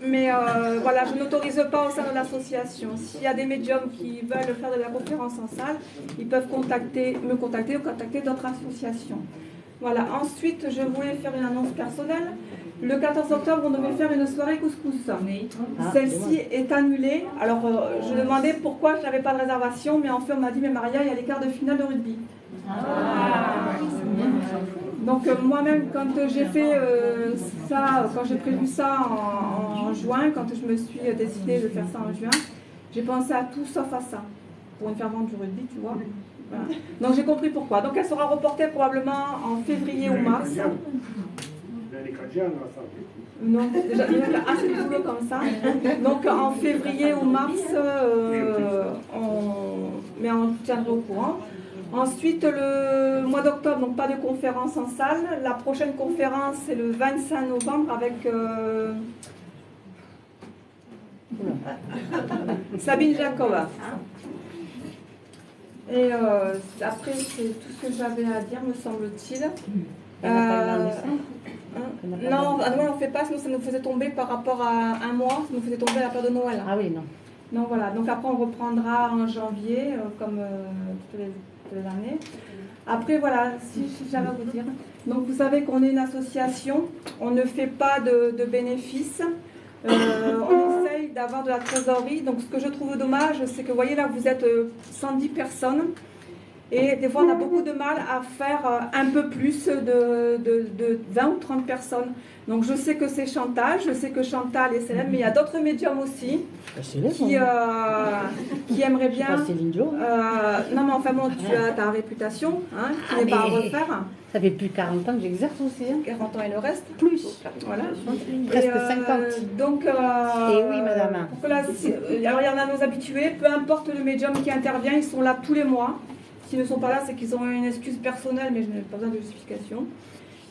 Mais voilà, je n'autorise pas au sein de l'association. S'il y a des médiums qui veulent faire de la conférence en salle, ils peuvent me contacter ou contacter d'autres associations. Voilà. Ensuite, je voulais faire une annonce personnelle. Le 14 octobre, on devait faire une soirée couscous. Celle-ci est annulée. Alors, je demandais pourquoi je n'avais pas de réservation, mais en fait, on m'a dit, mais Maria, il y a les quarts de finale de rugby. Donc, moi-même, quand j'ai fait ça, quand j'ai prévu ça en juin, quand je me suis décidée de faire ça en juin, j'ai pensé à tout sauf à ça. Pour une fervente du rugby, tu vois. Voilà. Donc, j'ai compris pourquoi. Donc, elle sera reportée probablement en février ou mars. Non, déjà, il y a assez de boulot comme ça. Donc en février ou mars, mais on tiendra au courant. Ensuite, le mois d'octobre, donc pas de conférence en salle. La prochaine conférence, c'est le 25 novembre avec Sabine Jacob. Et après, c'est tout ce que j'avais à dire, me semble-t-il. Non, à Noël on ne fait pas, sinon ça nous faisait tomber par rapport à un mois, ça nous faisait tomber à la période de Noël. Ah oui, non. Donc voilà, donc après on reprendra en janvier, comme toutes les années. Après voilà, si j'avais à vous dire, donc vous savez qu'on est une association, on ne fait pas de bénéfices, on essaye d'avoir de la trésorerie. Donc ce que je trouve dommage, c'est que vous voyez là, vous êtes 110 personnes. Et des fois, on a beaucoup de mal à faire un peu plus de 20 ou 30 personnes. Donc, je sais que c'est Chantal, je sais que Chantal est célèbre, mais il y a d'autres médiums aussi qui aimeraient bien... non, mais enfin bon, tu as ta réputation, hein, qui n'est pas à refaire. Ça fait plus de 40 ans que j'exerce aussi. Hein. 40 ans et le reste. Plus. Voilà. Presque 50. Donc, et oui, madame. Alors, il y en a nos habitués, peu importe le médium qui intervient, ils sont là tous les mois. S'ils ne sont pas là, c'est qu'ils ont une excuse personnelle, mais je n'ai pas besoin de justification.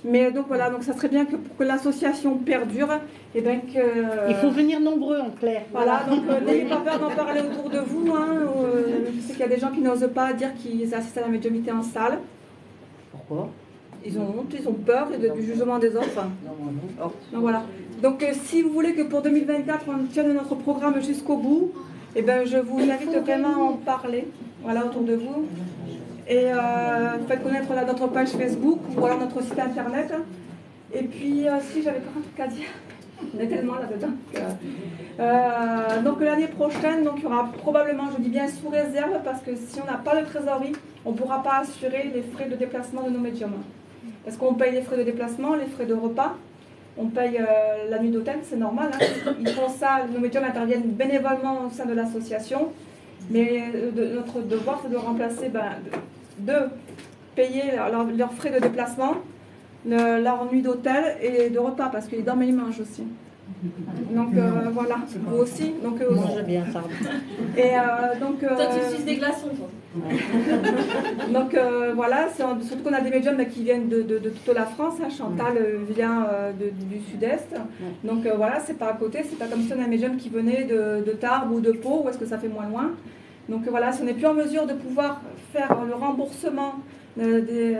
Mais donc voilà, donc ça serait bien que pour que l'association perdure, et bien que... Il faut venir nombreux en clair. Voilà, donc n'ayez pas peur d'en parler autour de vous. Hein, je sais qu'il y a des gens qui n'osent pas dire qu'ils assistent à la médiumnité en salle. Pourquoi? Ils ont honte, ils ont peur du jugement des autres. Donc voilà. Donc si vous voulez que pour 2024, on tienne notre programme jusqu'au bout, et ben, je vous invite vraiment à en parler, voilà, autour de vous. Et faites connaître notre page Facebook ou alors notre site internet. Et puis, si j'avais pas un truc à dire, on est tellement là-dedans. Donc l'année prochaine, donc, il y aura probablement, je dis bien sous réserve, parce que si on n'a pas de trésorerie, on ne pourra pas assurer les frais de déplacement de nos médiums. Parce qu'on paye les frais de déplacement, les frais de repas, on paye la nuit d'hôtel, c'est normal. Hein. Ils font ça, nos médiums interviennent bénévolement au sein de l'association. Mais notre devoir, c'est de remplacer, de payer leurs frais de déplacement, leur nuit d'hôtel et de repas, parce qu'ils dorment et ils mangent aussi. Donc voilà, vous aussi. Donc, mange bien ça. Et donc, toi, tu suces des glaçons, toi. Donc voilà, surtout qu'on a des médiums qui viennent de toute la France. Hein. Chantal vient du sud-est. Donc voilà, c'est pas à côté, c'est pas comme si on a un médium qui venait de Tarbes ou de Pau, où est-ce que ça fait moins loin. Donc voilà, si on n'est plus en mesure de pouvoir faire le remboursement des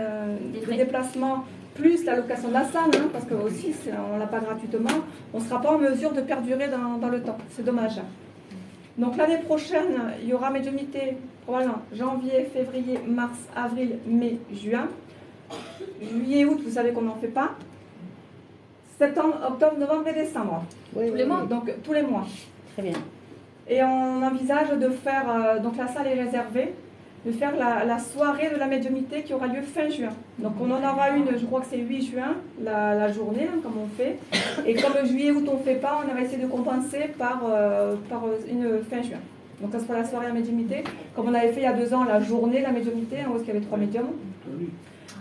déplacements, plus la location de la salle, hein, parce que aussi on ne l'a pas gratuitement, on ne sera pas en mesure de perdurer dans le temps. C'est dommage. Donc l'année prochaine, il y aura médiumnité probablement janvier, février, mars, avril, mai, juin. Juillet, août, vous savez qu'on n'en fait pas. Septembre, octobre, novembre et décembre. Oui, tous les mois. Donc tous les mois. Très bien. Et on envisage de faire, donc la salle est réservée, de faire la soirée de la médiumnité qui aura lieu fin juin. Donc on en aura une, je crois que c'est 8 juin, la journée, hein, comme on fait. Et comme juillet, août, on ne fait pas, on va essayer de compenser par une fin juin. Donc ça sera la soirée à médiumnité, comme on avait fait il y a 2 ans, la journée de la médiumnité, hein, où il y avait 3 médiums.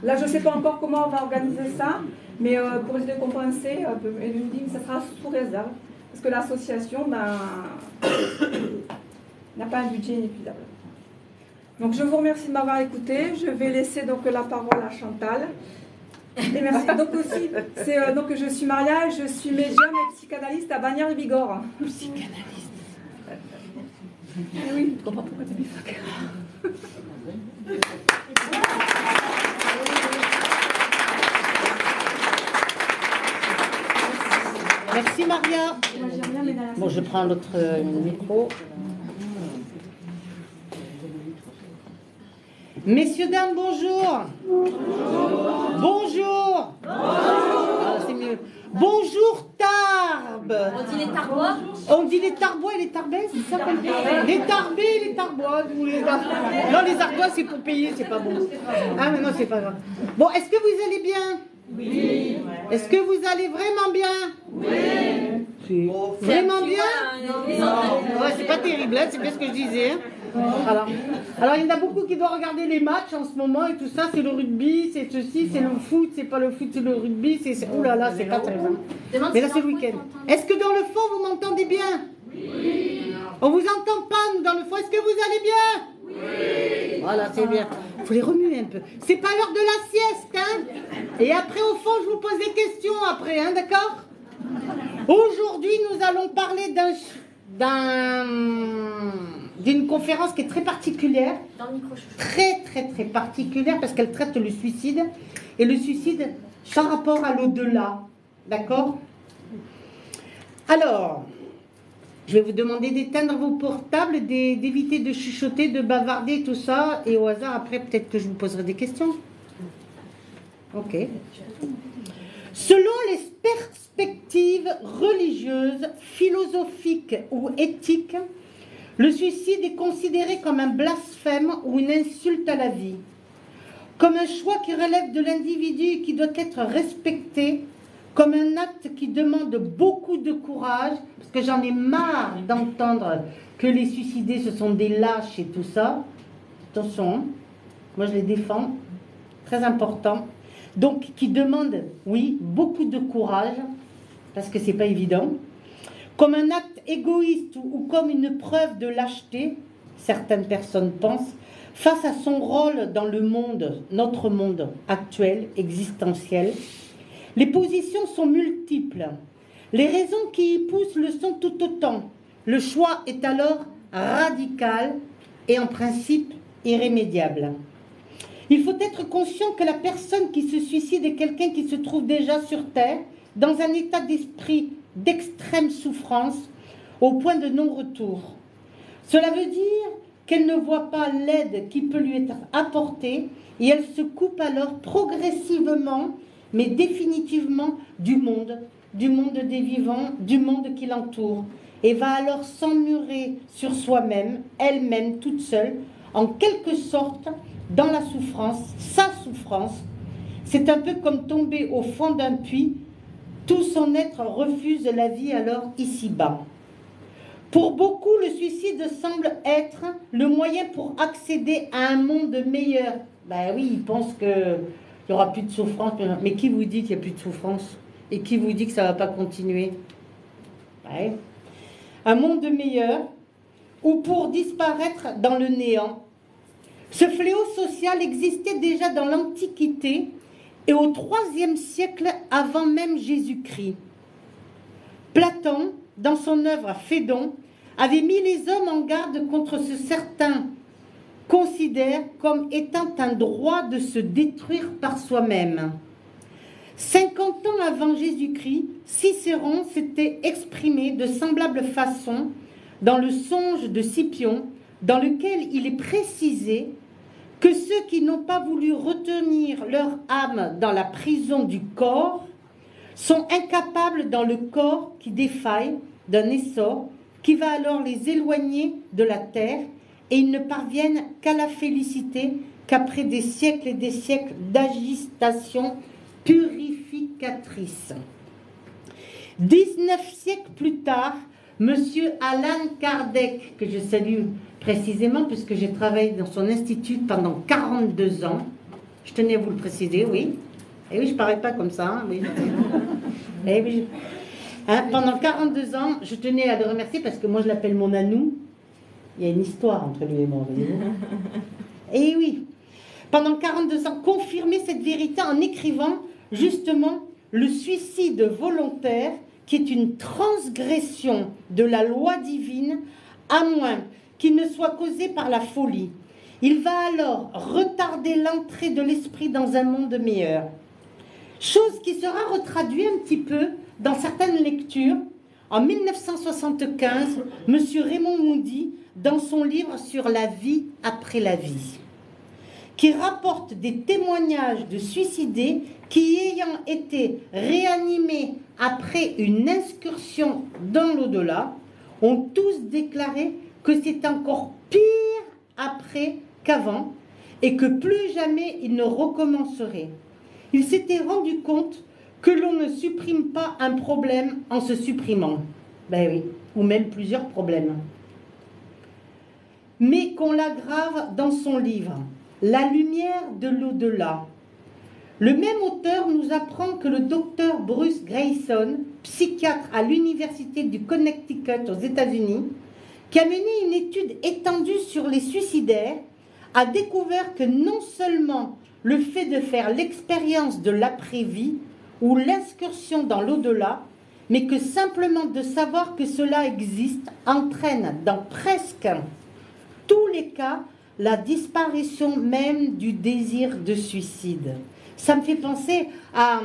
Là, je ne sais pas encore comment on va organiser ça, mais pour essayer de compenser, je vous dis que ça sera sous réserve. Parce que l'association n'a pas un budget inépuisable. Donc je vous remercie de m'avoir écouté. Je vais laisser donc la parole à Chantal. Et merci. Donc aussi, donc je suis Maria, je suis médium et psychanalyste à Bagnères-de-Bigorre. Psychanalyste. Oui, je comprends pourquoi tu dis ça. Merci Maria. Moi j'ai rien, Bon, je prends l'autre micro. Messieurs, dames, bonjour. Bonjour. Ah, c'est mieux. Bonjour, Tarbes. On dit les Tarbois. On dit les Tarbois et les Tarbais, c'est ça qu'on dit? Les Tarbais et les Tarbois. Non, les Ardois, c'est pour payer, c'est pas bon. Ah, mais non, c'est pas grave. Bon, est-ce que vous allez bien? Oui. Est-ce que vous allez vraiment bien? Oui. Vraiment bien? Non. Ouais, c'est pas terrible, hein, c'est bien ce que je disais. Hein. Alors, il y en a beaucoup qui doivent regarder les matchs en ce moment et tout ça. C'est le rugby, c'est ceci, c'est le foot, c'est pas le foot, c'est le rugby. Ouh là là, c'est pas très bien. Mais là, c'est le week-end. Est-ce que dans le fond, vous m'entendez bien? Oui. On vous entend pas, nous, dans le fond. Est-ce que vous allez bien? Oui. Voilà, c'est bien. Il faut les remuer un peu. C'est pas l'heure de la sieste, hein? Et après, au fond, je vous pose des questions après, hein, d'accord? Aujourd'hui, nous allons parler d'une conférence qui est très particulière, très particulière parce qu'elle traite le suicide et le suicide sans rapport à l'au-delà, d'accord? Alors, je vais vous demander d'éteindre vos portables, d'éviter de chuchoter, de bavarder, tout ça, et au hasard après peut-être que je vous poserai des questions. Ok. Selon les perspectives religieuses, philosophiques ou éthiques, le suicide est considéré comme un blasphème ou une insulte à la vie, comme un choix qui relève de l'individu et qui doit être respecté, comme un acte qui demande beaucoup de courage, parce que j'en ai marre d'entendre que les suicidés ce sont des lâches et tout ça. Attention, hein. Moi je les défends, très important. Donc qui demande, oui, beaucoup de courage, parce que c'est pas évident. Comme un acte égoïste ou comme une preuve de lâcheté, certaines personnes pensent, face à son rôle dans le monde, notre monde actuel, existentiel. Les positions sont multiples. Les raisons qui y poussent le sont tout autant. Le choix est alors radical et en principe irrémédiable. Il faut être conscient que la personne qui se suicide est quelqu'un qui se trouve déjà sur Terre, dans un état d'esprit d'extrême souffrance, au point de non-retour. Cela veut dire qu'elle ne voit pas l'aide qui peut lui être apportée et elle se coupe alors progressivement, mais définitivement du monde des vivants, du monde qui l'entoure, et va alors s'emmurer sur soi-même, elle-même, toute seule, en quelque sorte, dans la souffrance, sa souffrance. C'est un peu comme tomber au fond d'un puits. Tout son être refuse la vie alors ici-bas. Pour beaucoup, le suicide semble être le moyen pour accéder à un monde meilleur. Ben oui, ils pensent qu'il n'y aura plus de souffrance. Mais qui vous dit qu'il n'y a plus de souffrance? Et qui vous dit que ça ne va pas continuer? Ouais. Un monde meilleur ou pour disparaître dans le néant. Ce fléau social existait déjà dans l'Antiquité et au IIIe siècle avant même Jésus-Christ. Platon, dans son œuvre Phédon, avait mis les hommes en garde contre ce certains considèrent comme étant un droit de se détruire par soi-même. 50 ans avant Jésus-Christ, Cicéron s'était exprimé de semblable façon dans le Songe de Scipion, dans lequel il est précisé que ceux qui n'ont pas voulu retenir leur âme dans la prison du corps sont incapables dans le corps qui défaille d'un essor qui va alors les éloigner de la terre et ils ne parviennent qu'à la félicité qu'après des siècles et des siècles d'agitation purificatrice. 19 siècles plus tard, Monsieur Allan Kardec, que je salue précisément puisque j'ai travaillé dans son institut pendant 42 ans, je tenais à vous le préciser, oui. Et oui, je ne parais pas comme ça, hein, oui. Et oui, pendant 42 ans, je tenais à le remercier parce que moi je l'appelle mon Anou. Il y a une histoire entre lui et moi, voyez-vous. Et oui, pendant 42 ans, confirmer cette vérité en écrivant justement le suicide volontaire qui est une transgression de la loi divine à moins qu'il ne soit causé par la folie. Il va alors retarder l'entrée de l'esprit dans un monde meilleur. Chose qui sera retraduite un petit peu dans certaines lectures en 1975, M. Raymond Moody, dans son livre sur la vie après la vie, qui rapporte des témoignages de suicidés qui, ayant été réanimés après une excursion dans l'au-delà, ont tous déclaré que c'est encore pire après qu'avant et que plus jamais ils ne recommenceraient. Ils s'étaient rendus compte que l'on ne supprime pas un problème en se supprimant. Ben oui, ou même plusieurs problèmes. Mais qu'on l'aggrave dans son livre « La lumière de l'au-delà ». Le même auteur nous apprend que le docteur Bruce Grayson, psychiatre à l'université du Connecticut aux États-Unis, qui a mené une étude étendue sur les suicidaires, a découvert que non seulement le fait de faire l'expérience de l'après-vie ou l'excursion dans l'au-delà, mais que simplement de savoir que cela existe entraîne dans presque tous les cas la disparition même du désir de suicide. Ça me fait penser à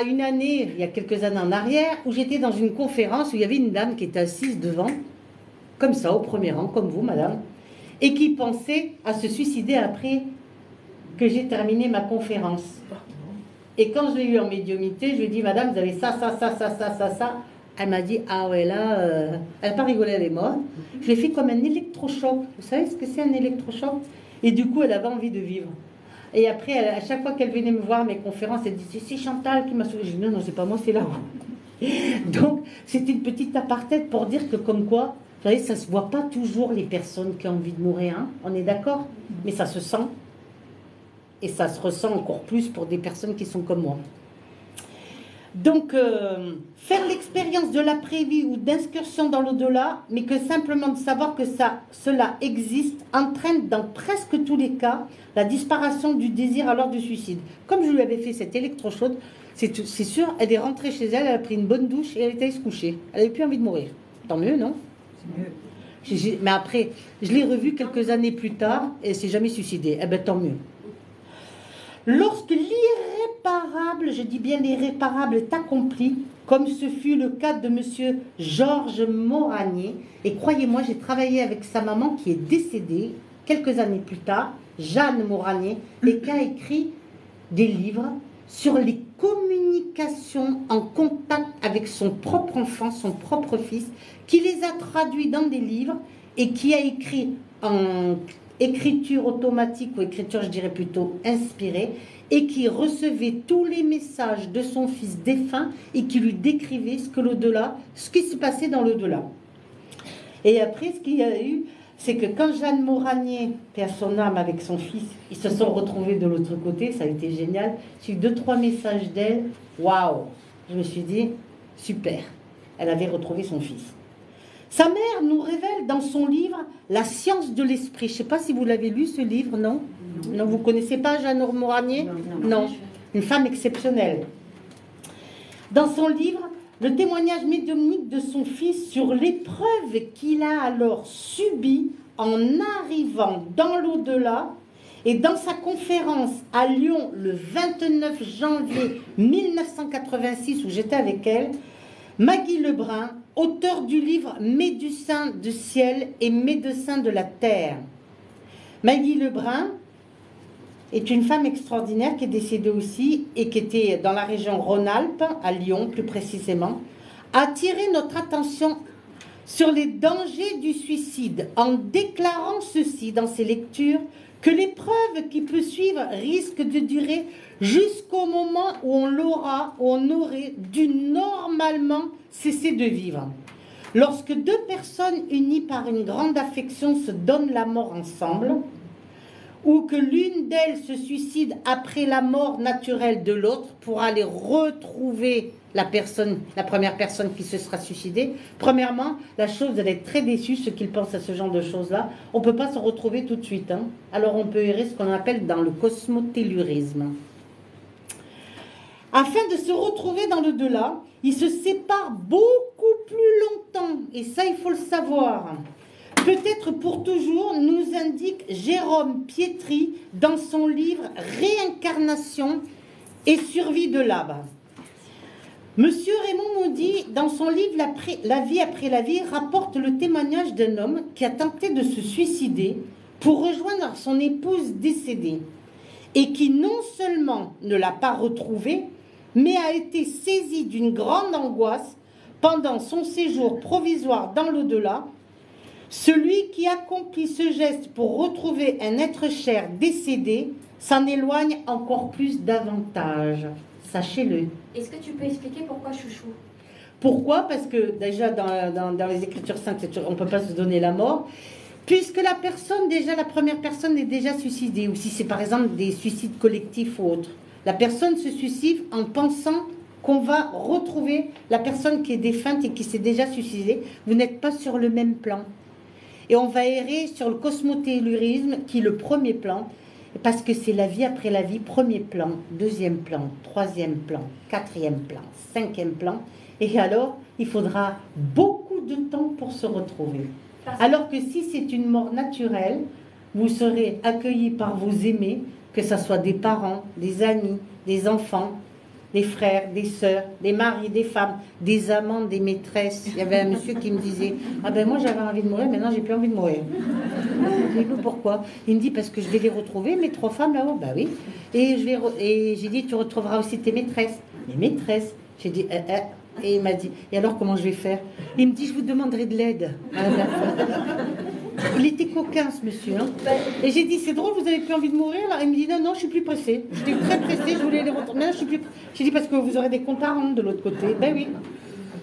une année, il y a quelques années en arrière, où j'étais dans une conférence où il y avait une dame qui était assise devant, comme ça, au premier rang, comme vous, madame, et qui pensait à se suicider après que j'ai terminé ma conférence. Et quand je l'ai eu en médiumnité, je lui ai dit, madame, vous avez ça. Elle m'a dit, ah ouais, là, elle n'a pas rigolé, elle est morte. Je l'ai fait comme un électrochoc. Vous savez ce que c'est un électrochoc? Et du coup, elle avait envie de vivre. Et après, à chaque fois qu'elle venait me voir mes conférences, elle disait, c'est Chantal qui m'a sauvé. Je dis, non, c'est pas moi, c'est là. Donc, c'était une petite aparté pour dire que comme quoi, vous savez, ça ne se voit pas toujours les personnes qui ont envie de mourir, hein, on est d'accord? Mais ça se sent. Et ça se ressent encore plus pour des personnes qui sont comme moi. Donc, faire l'expérience de l'après-vie ou d'incursion dans l'au-delà, mais que simplement de savoir que cela existe, entraîne dans presque tous les cas la disparition du désir alors du suicide. Comme je lui avais fait cette électrochaude, c'est sûr, elle est rentrée chez elle, elle a pris une bonne douche et elle est allée se coucher. Elle n'avait plus envie de mourir. Tant mieux, non? C'est mieux. Mais après, je l'ai revue quelques années plus tard et elle ne s'est jamais suicidée. Eh bien, tant mieux. Lorsque l'irréparable, je dis bien l'irréparable, est accompli, comme ce fut le cas de M. Georges Moranier, et croyez-moi, j'ai travaillé avec sa maman qui est décédée quelques années plus tard, Jeanne Moranier, et qui a écrit des livres sur les communications en contact avec son propre enfant, son propre fils, qui les a traduits dans des livres et qui a écrit en écriture automatique ou écriture, je dirais plutôt inspirée, et qui recevait tous les messages de son fils défunt et qui lui décrivait ce qui se passait dans l'au-delà. Et après, ce qu'il y a eu, c'est que quand Jeanne Moranier, paix à son âme, avec son fils, ils se sont retrouvés de l'autre côté, ça a été génial. J'ai eu 2-3 messages d'elle, waouh! Je me suis dit, super, elle avait retrouvé son fils. Sa mère nous révèle dans son livre La science de l'esprit. Je ne sais pas si vous l'avez lu, ce livre, non? Non, vous ne connaissez pas Jeanne Moranier? Non, une femme exceptionnelle. Dans son livre, le témoignage médiumnique de son fils sur l'épreuve qu'il a alors subie en arrivant dans l'au-delà, et dans sa conférence à Lyon le 29 janvier 1986, où j'étais avec elle, Maggie Lebrun, auteur du livre Médecin du ciel et médecin de la terre. Maggie Lebrun est une femme extraordinaire qui est décédée aussi et qui était dans la région Rhône-Alpes, à Lyon plus précisément, a attiré notre attention sur les dangers du suicide en déclarant ceci dans ses lectures, que l'épreuve qui peut suivre risque de durer jusqu'au moment où on aurait dû normalement cesser de vivre. Lorsque deux personnes unies par une grande affection se donnent la mort ensemble, ou que l'une d'elles se suicide après la mort naturelle de l'autre pour aller retrouver la première personne qui se sera suicidée. Premièrement, la chose, elle est très déçue, ceux qui pensent à ce genre de choses-là. On ne peut pas se retrouver tout de suite. Hein. Alors on peut errer ce qu'on appelle dans le cosmotellurisme. Afin de se retrouver dans l'au-delà, ils se séparent beaucoup plus longtemps. Et ça, il faut le savoir. Peut-être pour toujours, nous indique Jérôme Pietri dans son livre Réincarnation et survie de l'âme. Monsieur Raymond Moody, dans son livre La vie après la vie, rapporte le témoignage d'un homme qui a tenté de se suicider pour rejoindre son épouse décédée et qui non seulement ne l'a pas retrouvée, mais a été saisi d'une grande angoisse pendant son séjour provisoire dans l'au-delà. Celui qui accomplit ce geste pour retrouver un être cher décédé s'en éloigne encore plus davantage. Sachez-le. Est-ce que tu peux expliquer pourquoi chouchou? Pourquoi? Parce que déjà dans les Écritures saintes, on ne peut pas se donner la mort. Puisque la première personne est déjà suicidée, ou si c'est par exemple des suicides collectifs ou autres, la personne se suicide en pensant qu'on va retrouver la personne qui est défunte et qui s'est déjà suicidée. Vous n'êtes pas sur le même plan. Et on va errer sur le cosmotellurisme, qui est le premier plan, parce que c'est la vie après la vie, premier plan, deuxième plan, troisième plan, quatrième plan, cinquième plan. Et alors, il faudra beaucoup de temps pour se retrouver. Alors que si c'est une mort naturelle, vous serez accueillis par vos aimés, que ce soit des parents, des amis, des enfants, des frères, des sœurs, des maris, des femmes, des amants, des maîtresses. Il y avait un monsieur qui me disait « Ah ben moi j'avais envie de mourir, maintenant j'ai plus envie de mourir. » Je dis « Pourquoi ?» Il me dit « Parce que je vais les retrouver, mes 3 femmes là-haut. » Ben oui. Et j'ai dit « Tu retrouveras aussi tes maîtresses. » Mes maîtresses. J'ai dit Et il m'a dit « Et alors comment je vais faire ?» Il me dit « Je vous demanderai de l'aide. » Il était coquin ce monsieur. Hein. Et j'ai dit « C'est drôle, vous avez plus envie de mourir là ?» Il me dit « Non, je suis plus pressée. J'étais très pressée, je voulais les retrouver. Maintenant je suis plus pressée. » J'ai dit « Parce que vous aurez des comptes à rendre de l'autre côté. » Ben oui.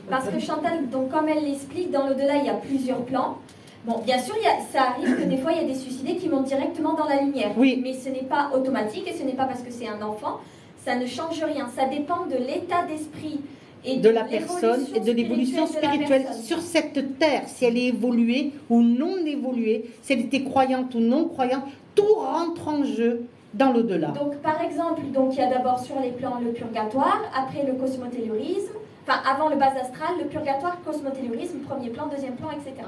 Parce que Chantal, donc comme elle l'explique, dans l'au-delà il y a plusieurs plans. Bon, bien sûr, ça arrive que des fois il y a des suicidés qui montent directement dans la lumière. Oui. Mais ce n'est pas automatique et ce n'est pas parce que c'est un enfant. Ça ne change rien. Ça dépend de l'état d'esprit et de la personne et de l'évolution spirituelle sur cette terre, si elle est évoluée ou non évoluée, si elle était croyante ou non croyante, tout rentre en jeu dans l'au-delà. Donc par exemple, il y a d'abord sur les plans le purgatoire, après le cosmotellurisme, enfin avant le bas astral, le purgatoire, cosmotellurisme, premier plan, deuxième plan, etc.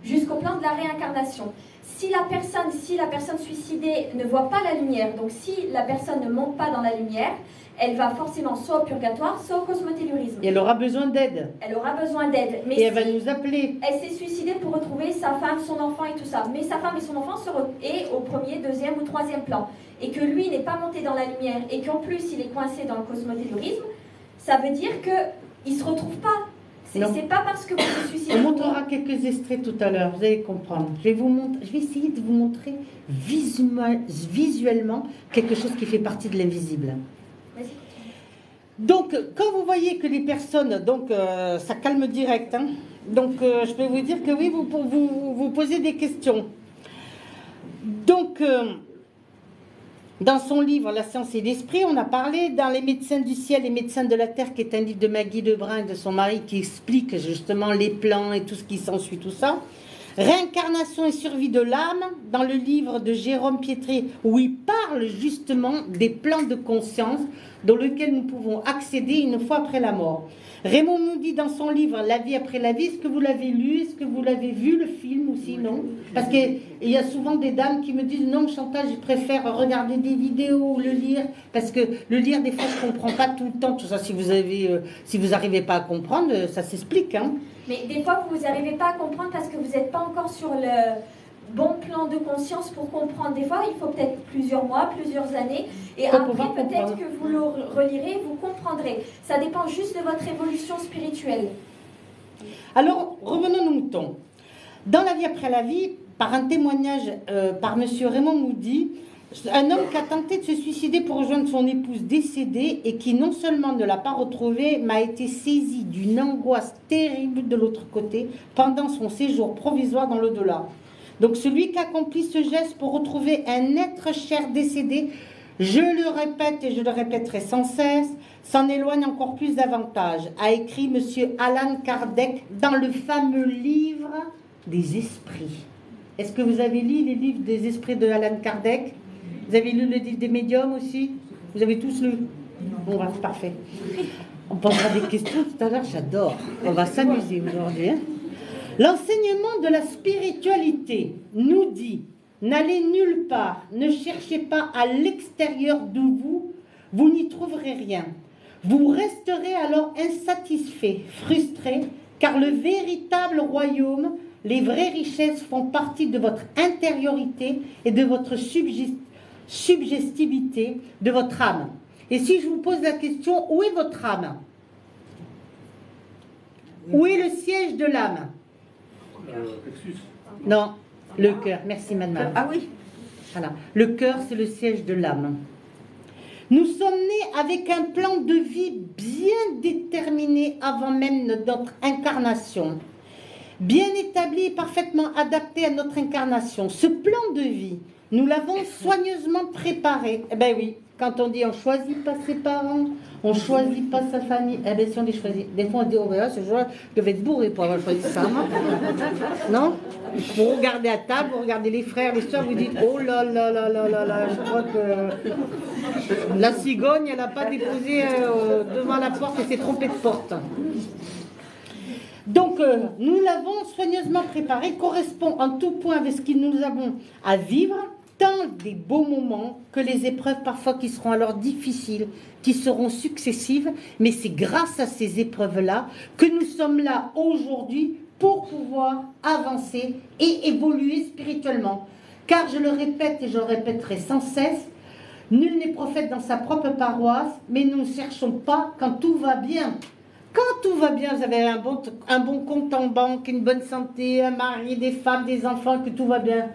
Jusqu'au plan de la réincarnation. Si la personne suicidée ne voit pas la lumière, donc si la personne ne monte pas dans la lumière, elle va forcément soit au purgatoire, soit au cosmotellurisme. Et elle aura besoin d'aide. Elle aura besoin d'aide. Et elle va nous appeler. Elle s'est suicidée pour retrouver sa femme, son enfant et tout ça. Mais sa femme et son enfant est au premier, deuxième ou troisième plan. Et que lui n'est pas monté dans la lumière et qu'en plus il est coincé dans le cosmotellurisme, ça veut dire qu'il ne se retrouve pas. C'est pas parce que vous vous suicidez. On montrera quelques extraits tout à l'heure, vous allez comprendre. Je vais essayer de vous montrer visuellement quelque chose qui fait partie de l'invisible. Donc, quand vous voyez que les personnes, ça calme direct, hein, donc je peux vous dire que oui, vous posez des questions. Donc, dans son livre La science et l'esprit, on a parlé dans Les médecins du ciel et médecins de la terre, qui est un livre de Maggie Lebrun et de son mari, qui explique justement les plans et tout ce qui s'ensuit, tout ça. Réincarnation et survie de l'âme, dans le livre de Jérôme Pietri, où il parle justement des plans de conscience dans lesquels nous pouvons accéder une fois après la mort. Raymond Moody, dans son livre La vie après la vie, est-ce que vous l'avez lu? Est-ce que vous l'avez vu, le film aussi? Non? Parce qu'il y a souvent des dames qui me disent non, Chantal, je préfère regarder des vidéos ou le lire, parce que le lire, des fois, je ne comprends pas tout le temps. Tout ça, si vous n'arrivez pas à comprendre, ça s'explique. Hein. Mais des fois, vous n'arrivez pas à comprendre parce que vous n'êtes pas encore sur le bon plan de conscience pour comprendre. Des fois, il faut peut-être plusieurs mois, plusieurs années. Et après, peut-être que vous le relirez, vous comprendrez. Ça dépend juste de votre évolution spirituelle. Alors, revenons aux moutons. Dans La vie après la vie, par un témoignage par M. Raymond Moody, un homme qui a tenté de se suicider pour rejoindre son épouse décédée et qui non seulement ne l'a pas retrouvée, mais a été saisi d'une angoisse terrible de l'autre côté pendant son séjour provisoire dans l'au-delà. Donc celui qui accomplit ce geste pour retrouver un être cher décédé, je le répète et je le répéterai sans cesse, s'en éloigne encore plus davantage, a écrit M. Allan Kardec dans le fameux livre des esprits. Est-ce que vous avez lu les livres des esprits de Allan Kardec? Vous avez lu le livre des médiums aussi? Vous avez tous lu? Bon, c'est parfait. On posera des questions tout à l'heure, j'adore. On va s'amuser aujourd'hui. Hein. L'enseignement de la spiritualité nous dit: n'allez nulle part, ne cherchez pas à l'extérieur de vous, vous n'y trouverez rien. Vous resterez alors insatisfait, frustré, car le véritable royaume, les vraies richesses font partie de votre intériorité et de votre subjectivité, de votre âme. Et si je vous pose la question, où est votre âme? Où est le siège de l'âme? Non, le cœur. Merci, madame. Ah oui. Voilà. Le cœur, c'est le siège de l'âme. Nous sommes nés avec un plan de vie bien déterminé avant même notre incarnation. Bien établi et parfaitement adapté à notre incarnation. Ce plan de vie, nous l'avons soigneusement préparé. Eh bien oui, quand on dit on ne choisit pas ses parents, on ne choisit pas sa famille, eh bien si on les choisit, des fois on dit oh ben là, ce jour-là, je devais être bourré pour avoir choisi ça. Non? Vous regardez à table, vous regardez les frères, les soeurs, vous dites oh là là là là là là, je crois que la cigogne, elle n'a pas déposé devant la porte et s'est trompée de porte. Donc, nous l'avons soigneusement préparé, correspond en tout point avec ce que nous avons à vivre, tant des beaux moments que les épreuves parfois qui seront alors difficiles, qui seront successives, mais c'est grâce à ces épreuves-là que nous sommes là aujourd'hui pour pouvoir avancer et évoluer spirituellement. Car je le répète et je le répéterai sans cesse, nul n'est prophète dans sa propre paroisse, mais nous ne cherchons pas quand tout va bien. Quand tout va bien, vous avez un bon compte en banque, une bonne santé, un mari, des femmes, des enfants, que tout va bien.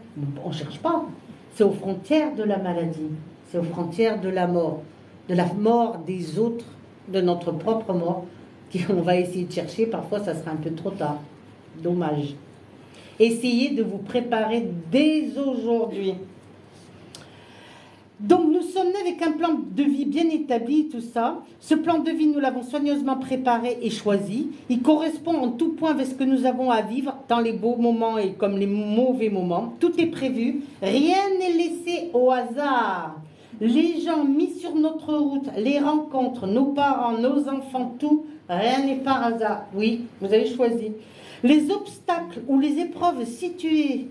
On ne cherche pas. C'est aux frontières de la maladie. C'est aux frontières de la mort des autres, de notre propre mort, qu'on va essayer de chercher. Parfois, ça sera un peu trop tard. Dommage. Essayez de vous préparer dès aujourd'hui. Donc nous sommes nés avec un plan de vie bien établi, tout ça. Ce plan de vie, nous l'avons soigneusement préparé et choisi. Il correspond en tout point avec ce que nous avons à vivre dans les beaux moments et comme les mauvais moments. Tout est prévu. Rien n'est laissé au hasard. Les gens mis sur notre route, les rencontres, nos parents, nos enfants, tout, rien n'est par hasard. Oui, vous avez choisi. Les obstacles ou les épreuves situées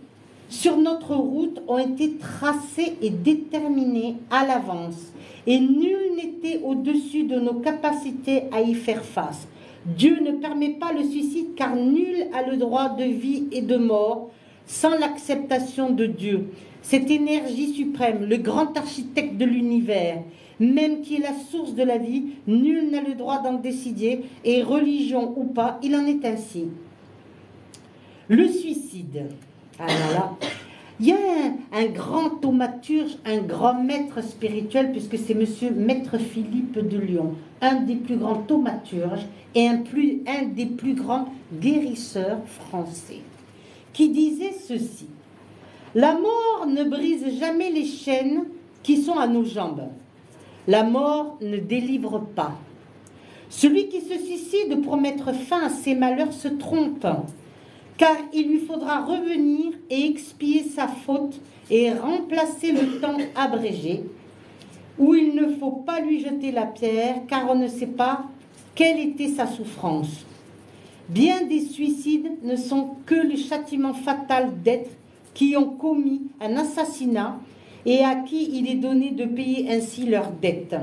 sur notre route ont été tracés et déterminés à l'avance. Et nul n'était au-dessus de nos capacités à y faire face. Dieu ne permet pas le suicide car nul a le droit de vie et de mort sans l'acceptation de Dieu. Cette énergie suprême, le grand architecte de l'univers, même qui est la source de la vie, nul n'a le droit d'en décider, et religion ou pas, il en est ainsi. Le suicide. Alors là, il y a un grand thaumaturge, un grand maître spirituel, puisque c'est monsieur Maître Philippe de Lyon, un des plus grands thaumaturges et un des plus grands guérisseurs français, qui disait ceci: la mort ne brise jamais les chaînes qui sont à nos jambes. La mort ne délivre pas. Celui qui se suicide pour mettre fin à ses malheurs se trompe, car il lui faudra revenir et expier sa faute et remplacer le temps abrégé, où il ne faut pas lui jeter la pierre, car on ne sait pas quelle était sa souffrance. Bien des suicides ne sont que le châtiment fatal d'êtres qui ont commis un assassinat et à qui il est donné de payer ainsi leurs dettes.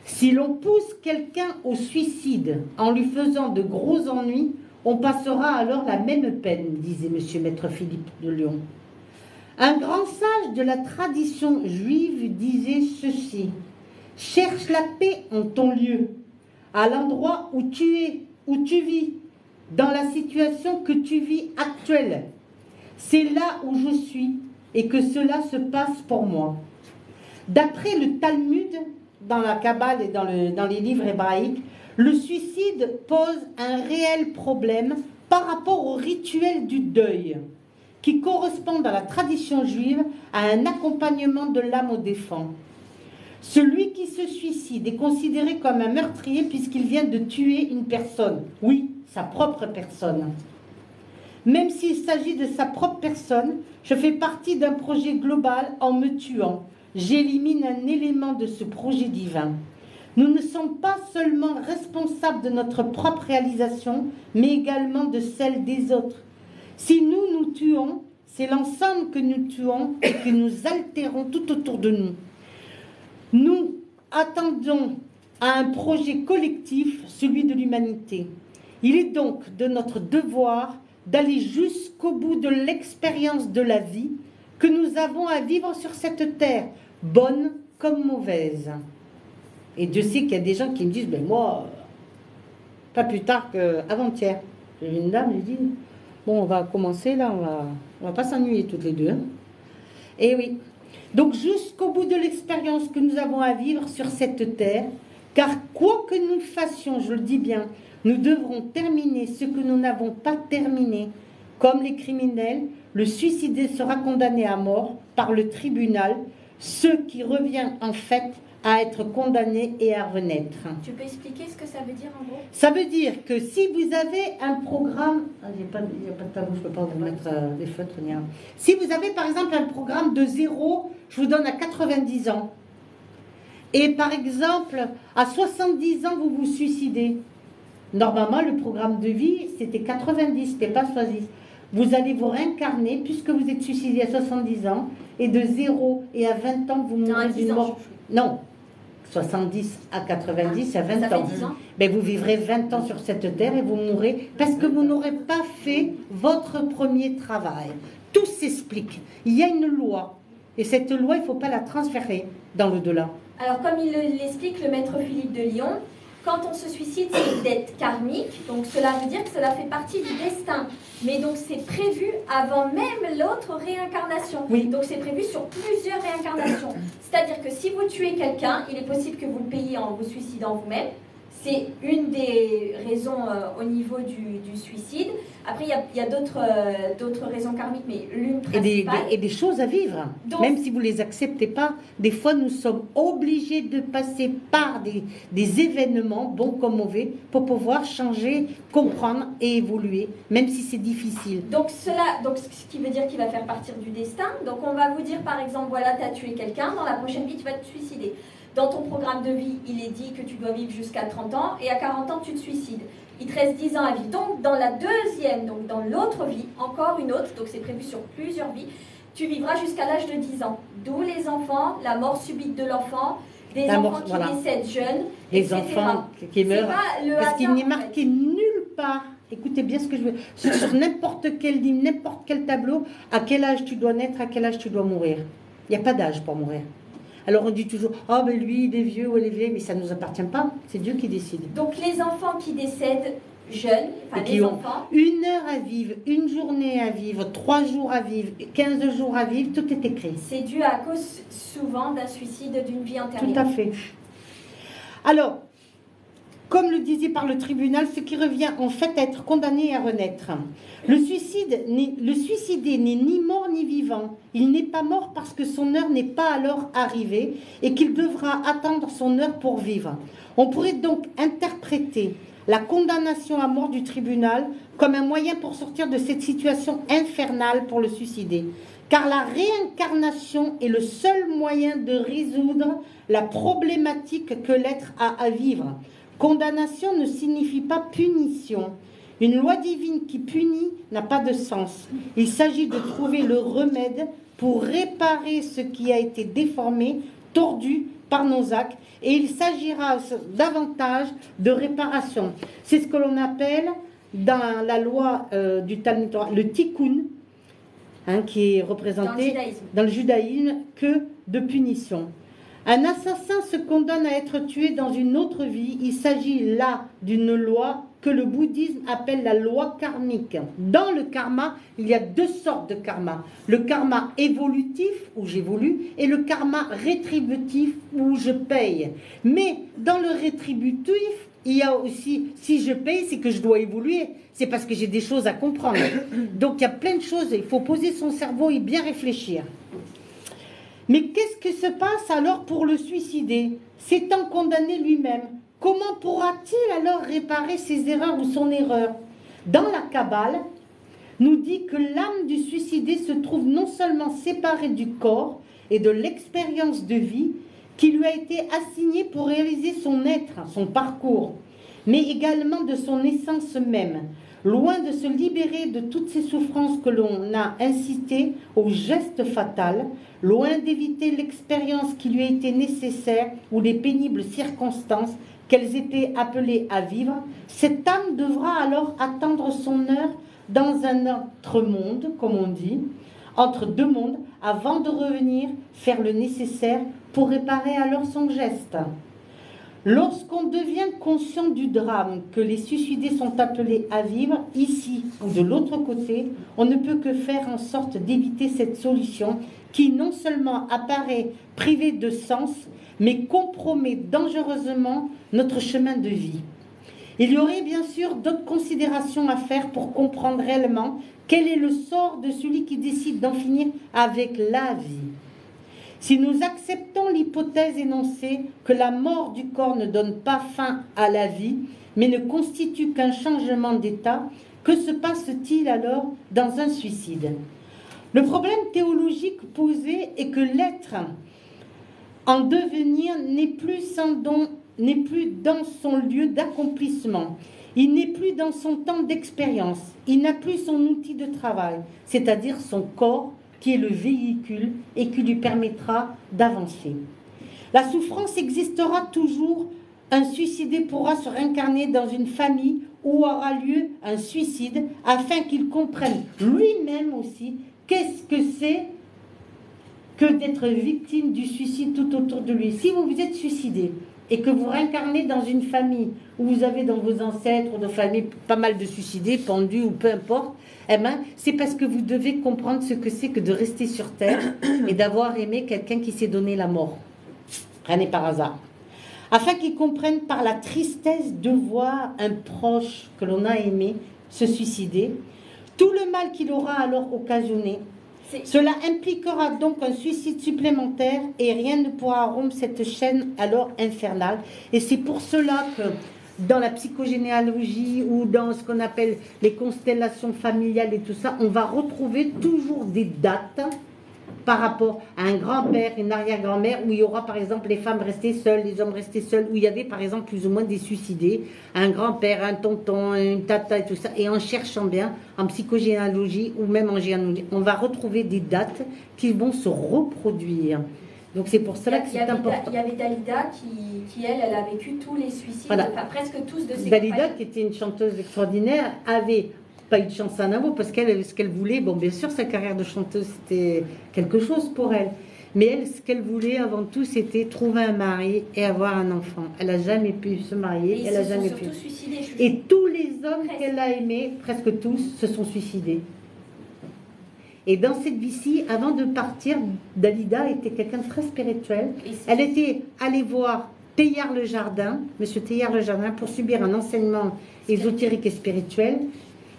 Si l'on pousse quelqu'un au suicide en lui faisant de gros ennuis, on passera alors la même peine, disait M. Maître Philippe de Lyon. Un grand sage de la tradition juive disait ceci: cherche la paix en ton lieu, à l'endroit où tu es, où tu vis, dans la situation que tu vis actuelle. C'est là où je suis et que cela se passe pour moi. D'après le Talmud, dans la Kabbale et dans les livres hébraïques, le suicide pose un réel problème par rapport au rituel du deuil, qui correspond dans la tradition juive à un accompagnement de l'âme au défunt. Celui qui se suicide est considéré comme un meurtrier puisqu'il vient de tuer une personne, oui, sa propre personne. Même s'il s'agit de sa propre personne, je fais partie d'un projet global en me tuant. J'élimine un élément de ce projet divin. Nous ne sommes pas seulement responsables de notre propre réalisation, mais également de celle des autres. Si nous nous tuons, c'est l'ensemble que nous tuons et que nous altérons tout autour de nous. Nous attendons à un projet collectif, celui de l'humanité. Il est donc de notre devoir d'aller jusqu'au bout de l'expérience de la vie que nous avons à vivre sur cette terre, bonne comme mauvaise. Et Dieu sait qu'il y a des gens qui me disent, ben moi, pas plus tard qu'avant-hier. J'ai vu une dame, j'ai dit, bon, on va commencer là, on va pas s'ennuyer toutes les deux. Hein. Et oui. Donc jusqu'au bout de l'expérience que nous avons à vivre sur cette terre, car quoi que nous fassions, je le dis bien, nous devrons terminer ce que nous n'avons pas terminé. Comme les criminels, le suicidé sera condamné à mort par le tribunal, ce qui revient en fait à être condamné et à renaître. Tu peux expliquer ce que ça veut dire en gros? Ça veut dire que si vous avez un programme... il n'y a pas de tableau, je ne peux pas vous mettre des feutres. Si vous avez par exemple un programme de 0, je vous donne à 90 ans. Et par exemple, à 70 ans, vous vous suicidez. Normalement, le programme de vie, c'était 90, c'était pas 70. Vous allez vous réincarner, puisque vous êtes suicidé à 70 ans, et de 0 et à 20 ans, vous mourrez d'une mort... Non, 70 à 90, à 20 ans. Mais vous vivrez 20 ans sur cette terre et vous mourrez parce que vous n'aurez pas fait votre premier travail. Tout s'explique. Il y a une loi. Et cette loi, il ne faut pas la transférer dans l'au-delà. Alors, comme il l'explique le maître Philippe de Lyon, quand on se suicide, c'est une dette karmique. Donc, cela veut dire que cela fait partie du destin. Mais donc, c'est prévu avant même l'autre réincarnation. Oui. Donc, c'est prévu sur plusieurs réincarnations. C'est-à-dire que si vous tuez quelqu'un, il est possible que vous le payiez en vous suicidant vous-même. C'est une des raisons au niveau du suicide. Après, il y a d'autres raisons karmiques, mais l'une principale... Et des choses à vivre. Donc, même si vous ne les acceptez pas, des fois, nous sommes obligés de passer par des événements, bons comme mauvais, pour pouvoir changer, comprendre et évoluer, même si c'est difficile. Donc, ce qui veut dire qu'il va faire partir du destin. Donc, on va vous dire, par exemple, voilà, tu as tué quelqu'un, dans la prochaine vie, tu vas te suicider. Dans ton programme de vie, il est dit que tu dois vivre jusqu'à 30 ans et à 40 ans, tu te suicides. Il te reste 10 ans à vivre. Donc, dans la deuxième, donc dans l'autre vie, encore une autre, donc c'est prévu sur plusieurs vies, tu vivras jusqu'à l'âge de 10 ans. D'où les enfants, la mort subite de l'enfant, des enfants qui décèdent jeunes, les etc. enfants qui meurent. Parce qu'il n'est marqué nulle part. Écoutez bien ce que je veux. Sur n'importe quel livre, n'importe quel tableau, à quel âge tu dois naître, à quel âge tu dois mourir. Il n'y a pas d'âge pour mourir. Alors on dit toujours, ah ben lui il est vieux ou elle est vieille, mais ça ne nous appartient pas, c'est Dieu qui décide. Donc les enfants qui décèdent jeunes, enfin les enfants... 1 heure à vivre, 1 journée à vivre, 3 jours à vivre, 15 jours à vivre, tout est écrit. C'est dû à cause souvent d'un suicide d'une vie antérieure. Tout à fait. Alors, comme le disait par le tribunal, ce qui revient en fait à être condamné et à renaître. Le suicidé n'est ni mort ni vivant. Il n'est pas mort parce que son heure n'est pas alors arrivée et qu'il devra attendre son heure pour vivre. On pourrait donc interpréter la condamnation à mort du tribunal comme un moyen pour sortir de cette situation infernale pour le suicidé. Car la réincarnation est le seul moyen de résoudre la problématique que l'être a à vivre. Condamnation ne signifie pas punition. Une loi divine qui punit n'a pas de sens. Il s'agit de trouver le remède pour réparer ce qui a été déformé, tordu par nos actes, et il s'agira davantage de réparation. C'est ce que l'on appelle dans la loi du Talmud Torah, le tikkun, qui est représenté dans le judaïsme que de punition. Un assassin se condamne à être tué dans une autre vie. Il s'agit là d'une loi que le bouddhisme appelle la loi karmique. Dans le karma, il y a 2 sortes de karma. Le karma évolutif, où j'évolue, et le karma rétributif, où je paye. Mais dans le rétributif, il y a aussi, si je paye, c'est que je dois évoluer. C'est parce que j'ai des choses à comprendre. Donc il y a plein de choses. Il faut poser son cerveau et bien réfléchir. Mais qu'est-ce qui se passe alors pour le suicider? S'étant condamné lui-même, comment pourra-t-il alors réparer ses erreurs ou son erreur? Dans la Kabbale, nous dit que l'âme du suicidé se trouve non seulement séparée du corps et de l'expérience de vie qui lui a été assignée pour réaliser son être, son parcours, mais également de son essence même. loin de se libérer de toutes ces souffrances que l'on a incitées au geste fatal, loin d'éviter l'expérience qui lui a été nécessaire ou les pénibles circonstances qu'elles étaient appelées à vivre, cette âme devra alors attendre son heure dans un autre monde, comme on dit, entre deux mondes, avant de revenir faire le nécessaire pour réparer alors son geste. Lorsqu'on devient conscient du drame que les suicidés sont appelés à vivre, ici ou de l'autre côté, on ne peut que faire en sorte d'éviter cette solution qui non seulement apparaît privée de sens, mais compromet dangereusement notre chemin de vie. Il y aurait bien sûr d'autres considérations à faire pour comprendre réellement quel est le sort de celui qui décide d'en finir avec la vie. Si nous acceptons l'hypothèse énoncée que la mort du corps ne donne pas fin à la vie, mais ne constitue qu'un changement d'état, que se passe-t-il alors dans un suicide? Le problème théologique posé est que l'être en devenir n'est plus dans son lieu d'accomplissement. Il n'est plus dans son temps d'expérience. Il n'a plus son outil de travail, c'est-à-dire son corps, qui est le véhicule et qui lui permettra d'avancer. La souffrance existera toujours. Un suicidé pourra se réincarner dans une famille où aura lieu un suicide afin qu'il comprenne lui-même aussi qu'est-ce que c'est que d'être victime du suicide tout autour de lui. Si vous vous êtes suicidé et que vous réincarnez dans une famille où vous avez dans vos ancêtres ou dans famille pas mal de suicidés, pendus ou peu importe, eh ben, c'est parce que vous devez comprendre ce que c'est que de rester sur Terre et d'avoir aimé quelqu'un qui s'est donné la mort. Rien n'est par hasard. Afin qu'ils comprennent par la tristesse de voir un proche que l'on a aimé se suicider, tout le mal qu'il aura alors occasionné. Cela impliquera donc un suicide supplémentaire et rien ne pourra rompre cette chaîne alors infernale. Et c'est pour cela que dans la psychogénéalogie ou dans ce qu'on appelle les constellations familiales et tout ça, on va retrouver toujours des dates par rapport à un grand-père, une arrière-grand-mère, où il y aura par exemple les femmes restées seules, les hommes restés seuls, où il y avait par exemple plus ou moins des suicidés, un grand-père, un tonton, une tata et tout ça, et en cherchant bien, en psychogénéalogie ou même en généalogie, on va retrouver des dates qui vont se reproduire. Donc c'est pour cela que c'est important. Il y avait Dalida qui elle a vécu tous les suicides, voilà. Enfin presque tous de ses Dalida, compagnons. qui était une chanteuse extraordinaire, avait pas eu de chance à Navo parce qu'elle, ce qu'elle voulait, bon, bien sûr, sa carrière de chanteuse, c'était quelque chose pour elle. Mais elle, ce qu'elle voulait avant tout, c'était trouver un mari et avoir un enfant. Elle n'a jamais pu se marier. Elle a jamais pu. Et tous les hommes qu'elle a aimés, presque tous, se sont suicidés. Et dans cette vie-ci, avant de partir, Dalida était quelqu'un de très spirituel. Elle était allée voir Teilhard le Jardin, monsieur Teilhard le Jardin, pour subir un enseignement ésotérique et spirituel.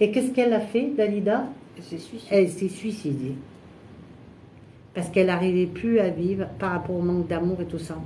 Et qu'est-ce qu'elle a fait, Dalida? Elle s'est suicidée. Parce qu'elle n'arrivait plus à vivre par rapport au manque d'amour et tout ça.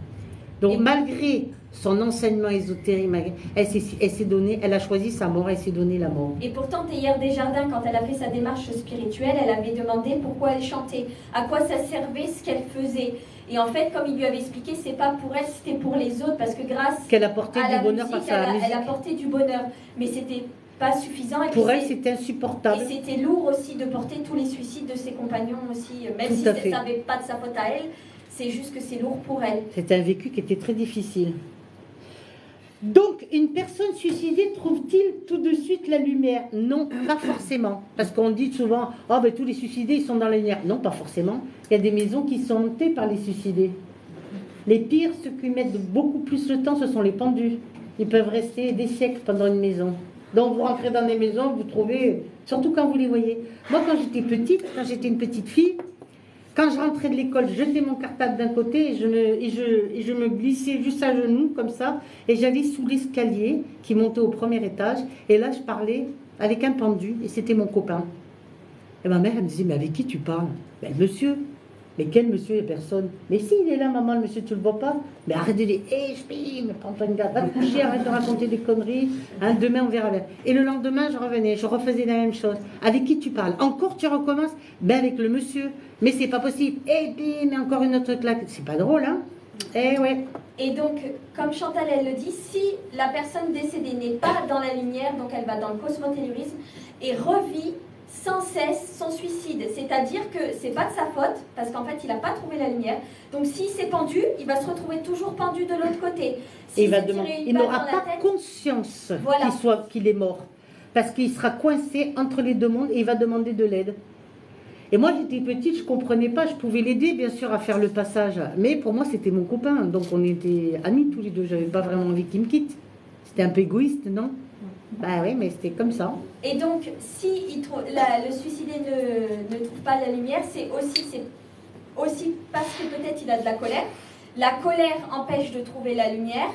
Donc, malgré son enseignement ésotérique, elle s'est donnée, elle a choisi sa mort, elle s'est donnée la mort. Et pourtant, Teilhard des Jardins, quand elle a fait sa démarche spirituelle, elle avait demandé pourquoi elle chantait, à quoi ça servait ce qu'elle faisait. Et en fait, comme il lui avait expliqué, c'est pas pour elle, c'était pour les autres, parce que grâce qu'elle apportait à la du bonheur musique, par sa musique. Elle apportait du bonheur. Mais c'était pas suffisant. Et pour elle, c'était insupportable. Et c'était lourd aussi de porter tous les suicides de ses compagnons aussi, même si ça n'avait pas de sa faute à elle, c'est juste que c'est lourd pour elle. C'était un vécu qui était très difficile. Donc, une personne suicidée trouve-t-il tout de suite la lumière? Non, pas forcément. Parce qu'on dit souvent, oh, ben, tous les suicidés, ils sont dans la lumière. Non, pas forcément. Il y a des maisons qui sont hantées par les suicidés. Les pires, ceux qui mettent beaucoup plus le temps, ce sont les pendus. Ils peuvent rester des siècles pendant une maison. Donc, vous rentrez dans des maisons, vous trouvez, surtout quand vous les voyez. Moi, quand j'étais petite, quand j'étais une petite fille, quand je rentrais de l'école, je jetais mon cartable d'un côté et je me glissais juste à genoux, comme ça, et j'allais sous l'escalier qui montait au premier étage, et là, je parlais avec un pendu, et c'était mon copain. Et ma mère, elle me disait, mais avec qui tu parles? Ben, monsieur. Mais quel monsieur? Il n'y a personne. Mais si, il est là, maman, le monsieur, tu le vois pas? Mais arrête de dire, je prends pas une garde, va te coucher, arrête de raconter des conneries, hein, demain on verra bien. Et le lendemain, je revenais, je refaisais la même chose. Avec qui tu parles? Encore tu recommences? Ben avec le monsieur. Mais c'est pas possible. Et puis, mais encore une autre claque. C'est pas drôle, hein? Eh ouais. Et donc, comme Chantal, elle le dit, si la personne décédée n'est pas dans la lumière, donc elle va dans le cosmotelleurisme et revit sans cesse son suicide. C'est-à-dire que c'est pas de sa faute, parce qu'en fait, il n'a pas trouvé la lumière. Donc, s'il s'est pendu, il va se retrouver toujours pendu de l'autre côté. Et il n'aura pas conscience qu'il est mort, parce qu'il sera coincé entre les deux mondes et il va demander de l'aide. Et moi, j'étais petite, je ne comprenais pas, je pouvais l'aider, bien sûr, à faire le passage. Mais pour moi, c'était mon copain, donc on était amis tous les deux. Je n'avais pas vraiment envie qu'il me quitte. C'était un peu égoïste, non? Bah oui, mais c'était comme ça. Et donc, si le suicidé ne trouve pas la lumière, c'est aussi parce que peut-être il a de la colère. La colère empêche de trouver la lumière.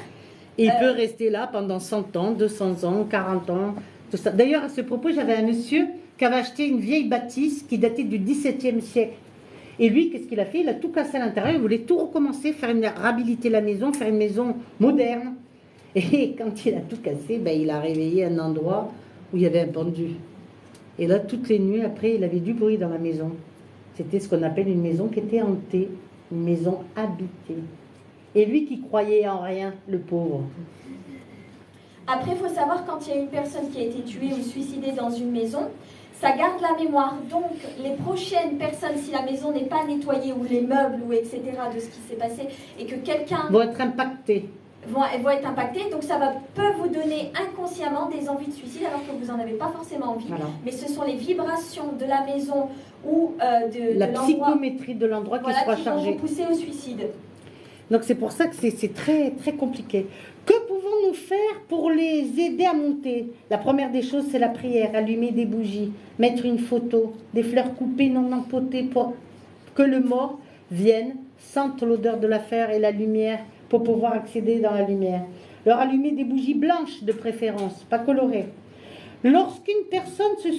Et il peut rester là pendant 100 ans, 200 ans, 40 ans, tout ça. D'ailleurs, à ce propos, j'avais un monsieur qui avait acheté une vieille bâtisse qui datait du XVIIe siècle. Et lui, qu'est-ce qu'il a fait? Il a tout cassé à l'intérieur, il voulait tout recommencer, réhabiliter la maison, faire une maison moderne. Et quand il a tout cassé, ben, il a réveillé un endroit où il y avait un pendu. Et là, toutes les nuits, après, il avait du bruit dans la maison. C'était ce qu'on appelle une maison qui était hantée, une maison habitée. Et lui qui croyait en rien, le pauvre. Après, il faut savoir, quand il y a une personne qui a été tuée ou suicidée dans une maison, ça garde la mémoire. Donc, les prochaines personnes, si la maison n'est pas nettoyée, ou les meubles, ou etc., de ce qui s'est passé, et que quelqu'un... vont être impactés. Vont être impactés. Donc, peut vous donner inconsciemment des envies de suicide, alors que vous n'en avez pas forcément envie. Voilà. Mais ce sont les vibrations de la maison ou de la psychométrie de l'endroit qui sera chargée. Qui vont vous pousser au suicide. Donc, c'est pour ça que c'est très, très compliqué. Que pouvons-nous faire pour les aider à monter? La première des choses, c'est la prière, allumer des bougies, mettre une photo, des fleurs coupées non empotées pour que le mort vienne, sente l'odeur de la fleur et la lumière pour pouvoir accéder dans la lumière. Leur allumer des bougies blanches de préférence, pas colorées. Lorsqu'une personne se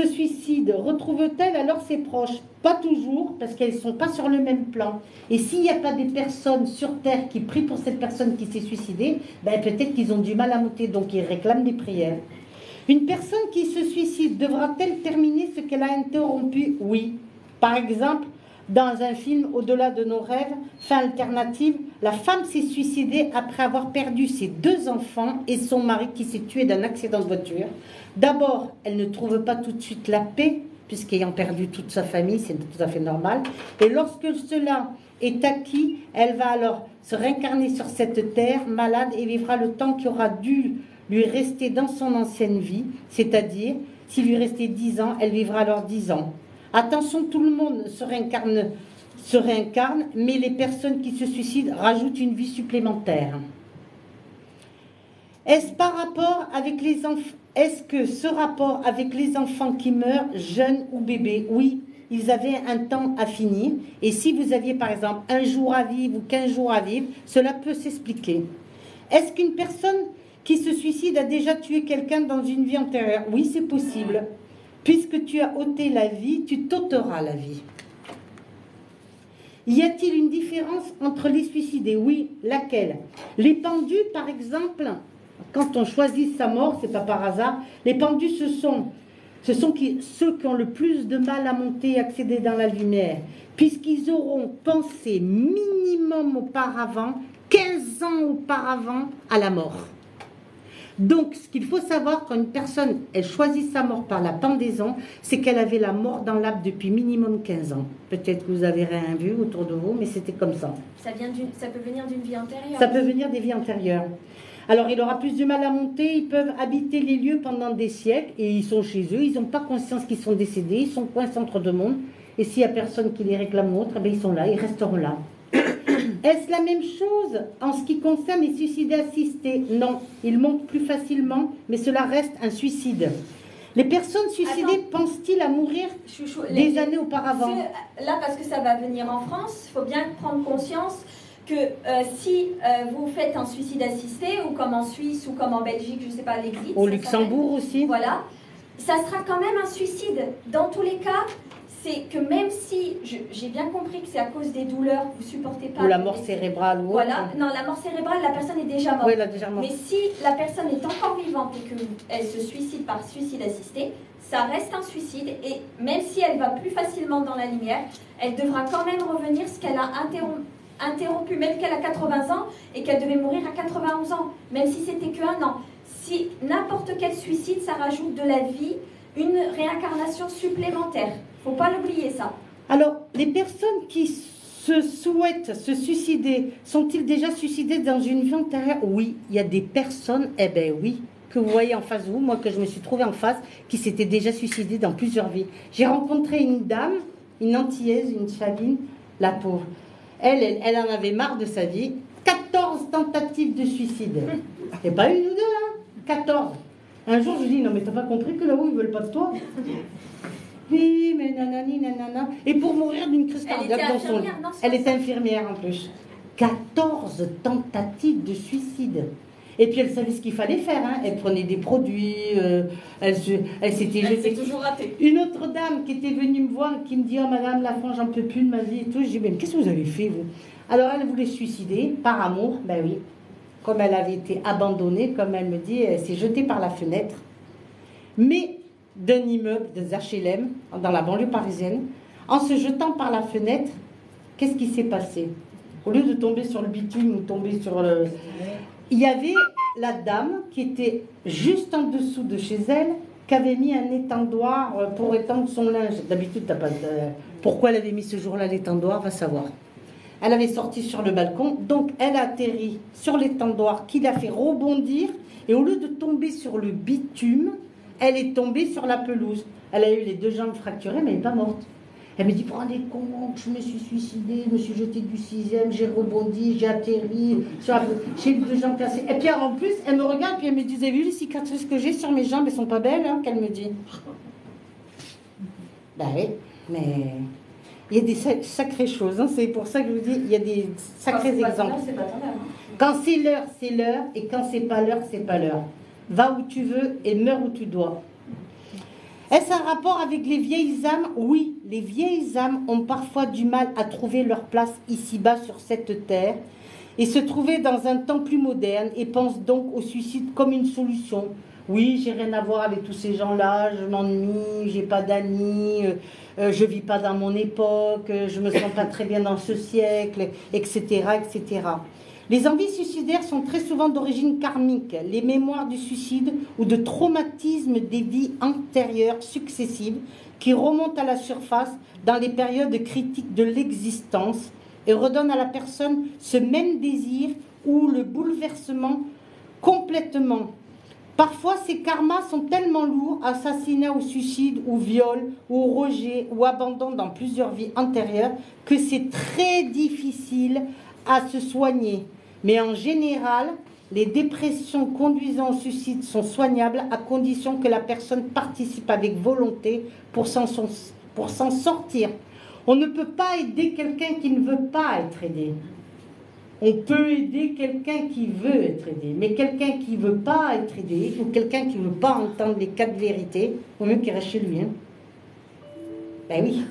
suicide, retrouve-t-elle alors ses proches? Pas toujours, parce qu'elles ne sont pas sur le même plan. Et s'il n'y a pas des personnes sur Terre qui prient pour cette personne qui s'est suicidée, ben peut-être qu'ils ont du mal à monter, donc ils réclament des prières. Une personne qui se suicide devra-t-elle terminer ce qu'elle a interrompu? Oui. Par exemple, dans un film Au-delà de nos rêves, fin alternative, la femme s'est suicidée après avoir perdu ses 2 enfants et son mari qui s'est tué d'un accident de voiture. D'abord, elle ne trouve pas tout de suite la paix, puisqu'ayant perdu toute sa famille, c'est tout à fait normal. Et lorsque cela est acquis, elle va alors se réincarner sur cette terre, malade, et vivra le temps qui aura dû lui rester dans son ancienne vie, c'est-à-dire, s'il lui restait 10 ans, elle vivra alors 10 ans. Attention, tout le monde se réincarne, mais les personnes qui se suicident rajoutent une vie supplémentaire. Est-ce par rapport avec les enfants? Est-ce que ce rapport avec les enfants qui meurent, jeunes ou bébés? Oui, ils avaient un temps à finir. Et si vous aviez par exemple 1 jour à vivre ou 15 jours à vivre, cela peut s'expliquer. Est-ce qu'une personne qui se suicide a déjà tué quelqu'un dans une vie antérieure? Oui, c'est possible. Puisque tu as ôté la vie, tu t'ôteras la vie. Y a-t-il une différence entre les suicidés? Oui, laquelle? Les pendus, par exemple, quand on choisit sa mort, c'est pas par hasard, les pendus, ce sont ceux qui ont le plus de mal à monter et accéder dans la lumière, puisqu'ils auront pensé minimum auparavant, 15 ans auparavant, à la mort. Donc, ce qu'il faut savoir quand une personne, elle choisit sa mort par la pendaison, c'est qu'elle avait la mort dans l'âme depuis minimum 15 ans. Peut-être que vous avez rien vu autour de vous, mais c'était comme ça. Ça peut venir d'une vie antérieure. Ça peut venir des vies antérieures. Alors, il aura plus de mal à monter, ils peuvent habiter les lieux pendant des siècles, et ils sont chez eux, ils n'ont pas conscience qu'ils sont décédés, ils sont coincés entre 2 mondes, et s'il n'y a personne qui les réclame ou autre, eh bien, ils sont là, ils resteront là. Est-ce la même chose en ce qui concerne les suicides assistés? Non, ils montent plus facilement, mais cela reste un suicide. Les personnes suicidées pensent-ils à mourir des années auparavant? Là, parce que ça va venir en France, il faut bien prendre conscience que si vous faites un suicide assisté, ou comme en Suisse, ou comme en Belgique, je ne sais pas, l'exit. Au Luxembourg aussi. Voilà, ça sera quand même un suicide. Dans tous les cas, c'est que même si, j'ai bien compris que c'est à cause des douleurs, vous ne supportez pas... Ou la mort cérébrale ou autre. Voilà, non, la mort cérébrale, la personne est déjà morte. Oui, elle est déjà morte. Mais si la personne est encore vivante et qu'elle se suicide par suicide assisté, ça reste un suicide, et même si elle va plus facilement dans la lumière, elle devra quand même revenir ce qu'elle a interrompu, même qu'elle a 80 ans et qu'elle devait mourir à 91 ans, même si c'était que 1 an. Si n'importe quel suicide, ça rajoute de la vie, une réincarnation supplémentaire. Faut pas l'oublier, ça. Alors, les personnes qui se souhaitent se suicider, sont-ils déjà suicidées dans une vie antérieure? Oui, il y a des personnes, eh bien oui, que vous voyez en face de vous, moi que je me suis trouvée en face, qui s'étaient déjà suicidées dans plusieurs vies. J'ai rencontré une dame, une Antillaise, une Chavine, la pauvre. Elle en avait marre de sa vie. 14 tentatives de suicide. Et pas une ou deux, hein, 14. Un jour, je lui dis, non mais t'as pas compris que là-haut, ils veulent pas de toi? Oui, mais nanani, nanana. Et pour mourir d'une crise cardiaque dans son lit. Elle était infirmière en plus. 14 tentatives de suicide. Et puis elle savait ce qu'il fallait faire. Hein. Elle prenait des produits, elle s'était jetée. C'est toujours raté. Une autre dame qui était venue me voir, qui me dit, oh madame Lafrange, j'en peux plus de ma vie et tout. Je dis, mais qu'est-ce que vous avez fait vous? Alors elle voulait se suicider par amour. Ben oui. Comme elle avait été abandonnée, comme elle me dit, elle s'est jetée par la fenêtre. Mais d'un immeuble, des HLM, dans la banlieue parisienne, en se jetant par la fenêtre, qu'est-ce qui s'est passé? Au lieu de tomber sur le bitume ou tomber sur le... Il y avait la dame qui était juste en dessous de chez elle, qui avait mis un étendoir pour étendre son linge. D'habitude, t'as pas de... Pourquoi elle avait mis ce jour-là l'étendoir, va savoir. Elle avait sorti sur le balcon, donc elle a atterri sur l'étendoir qui l'a fait rebondir, et au lieu de tomber sur le bitume, elle est tombée sur la pelouse. Elle a eu les 2 jambes fracturées, mais elle n'est pas morte. Elle me dit, vous vous rendez compte, je me suis suicidée, je me suis jetée du 6e, j'ai rebondi, j'ai atterri, j'ai eu 2 jambes cassées. Et puis en plus, elle me regarde, puis elle me dit, vous avez vu les cicatrices que j'ai sur mes jambes, elles sont pas belles, hein, qu'elle me dit. Ben oui, mais il y a des sacrées choses, hein, c'est pour ça que je vous dis, il y a des sacrés exemples. Quand c'est l'heure, c'est l'heure, et quand c'est pas l'heure, c'est pas l'heure. Va où tu veux et meurs où tu dois. Est-ce un rapport avec les vieilles âmes? Oui, les vieilles âmes ont parfois du mal à trouver leur place ici-bas sur cette terre et se trouver dans un temps plus moderne et pensent donc au suicide comme une solution. Oui, j'ai rien à voir avec tous ces gens-là, je m'ennuie, j'ai pas d'amis, je vis pas dans mon époque, je me sens pas très bien dans ce siècle, etc., etc. Les envies suicidaires sont très souvent d'origine karmique. Les mémoires du suicide ou de traumatismes des vies antérieures successives qui remontent à la surface dans les périodes critiques de l'existence et redonnent à la personne ce même désir ou le bouleversement complètement. Parfois, ces karmas sont tellement lourds, assassinat ou suicide ou viol ou rejet ou abandon dans plusieurs vies antérieures, que c'est très difficile à se soigner. Mais en général, les dépressions conduisant au suicide sont soignables à condition que la personne participe avec volonté pour s'en sortir. On ne peut pas aider quelqu'un qui ne veut pas être aidé. On peut aider quelqu'un qui veut être aidé, mais quelqu'un qui ne veut pas être aidé ou quelqu'un qui ne veut pas entendre les 4 vérités, au mieux qu'il reste chez lui. Hein. Ben oui.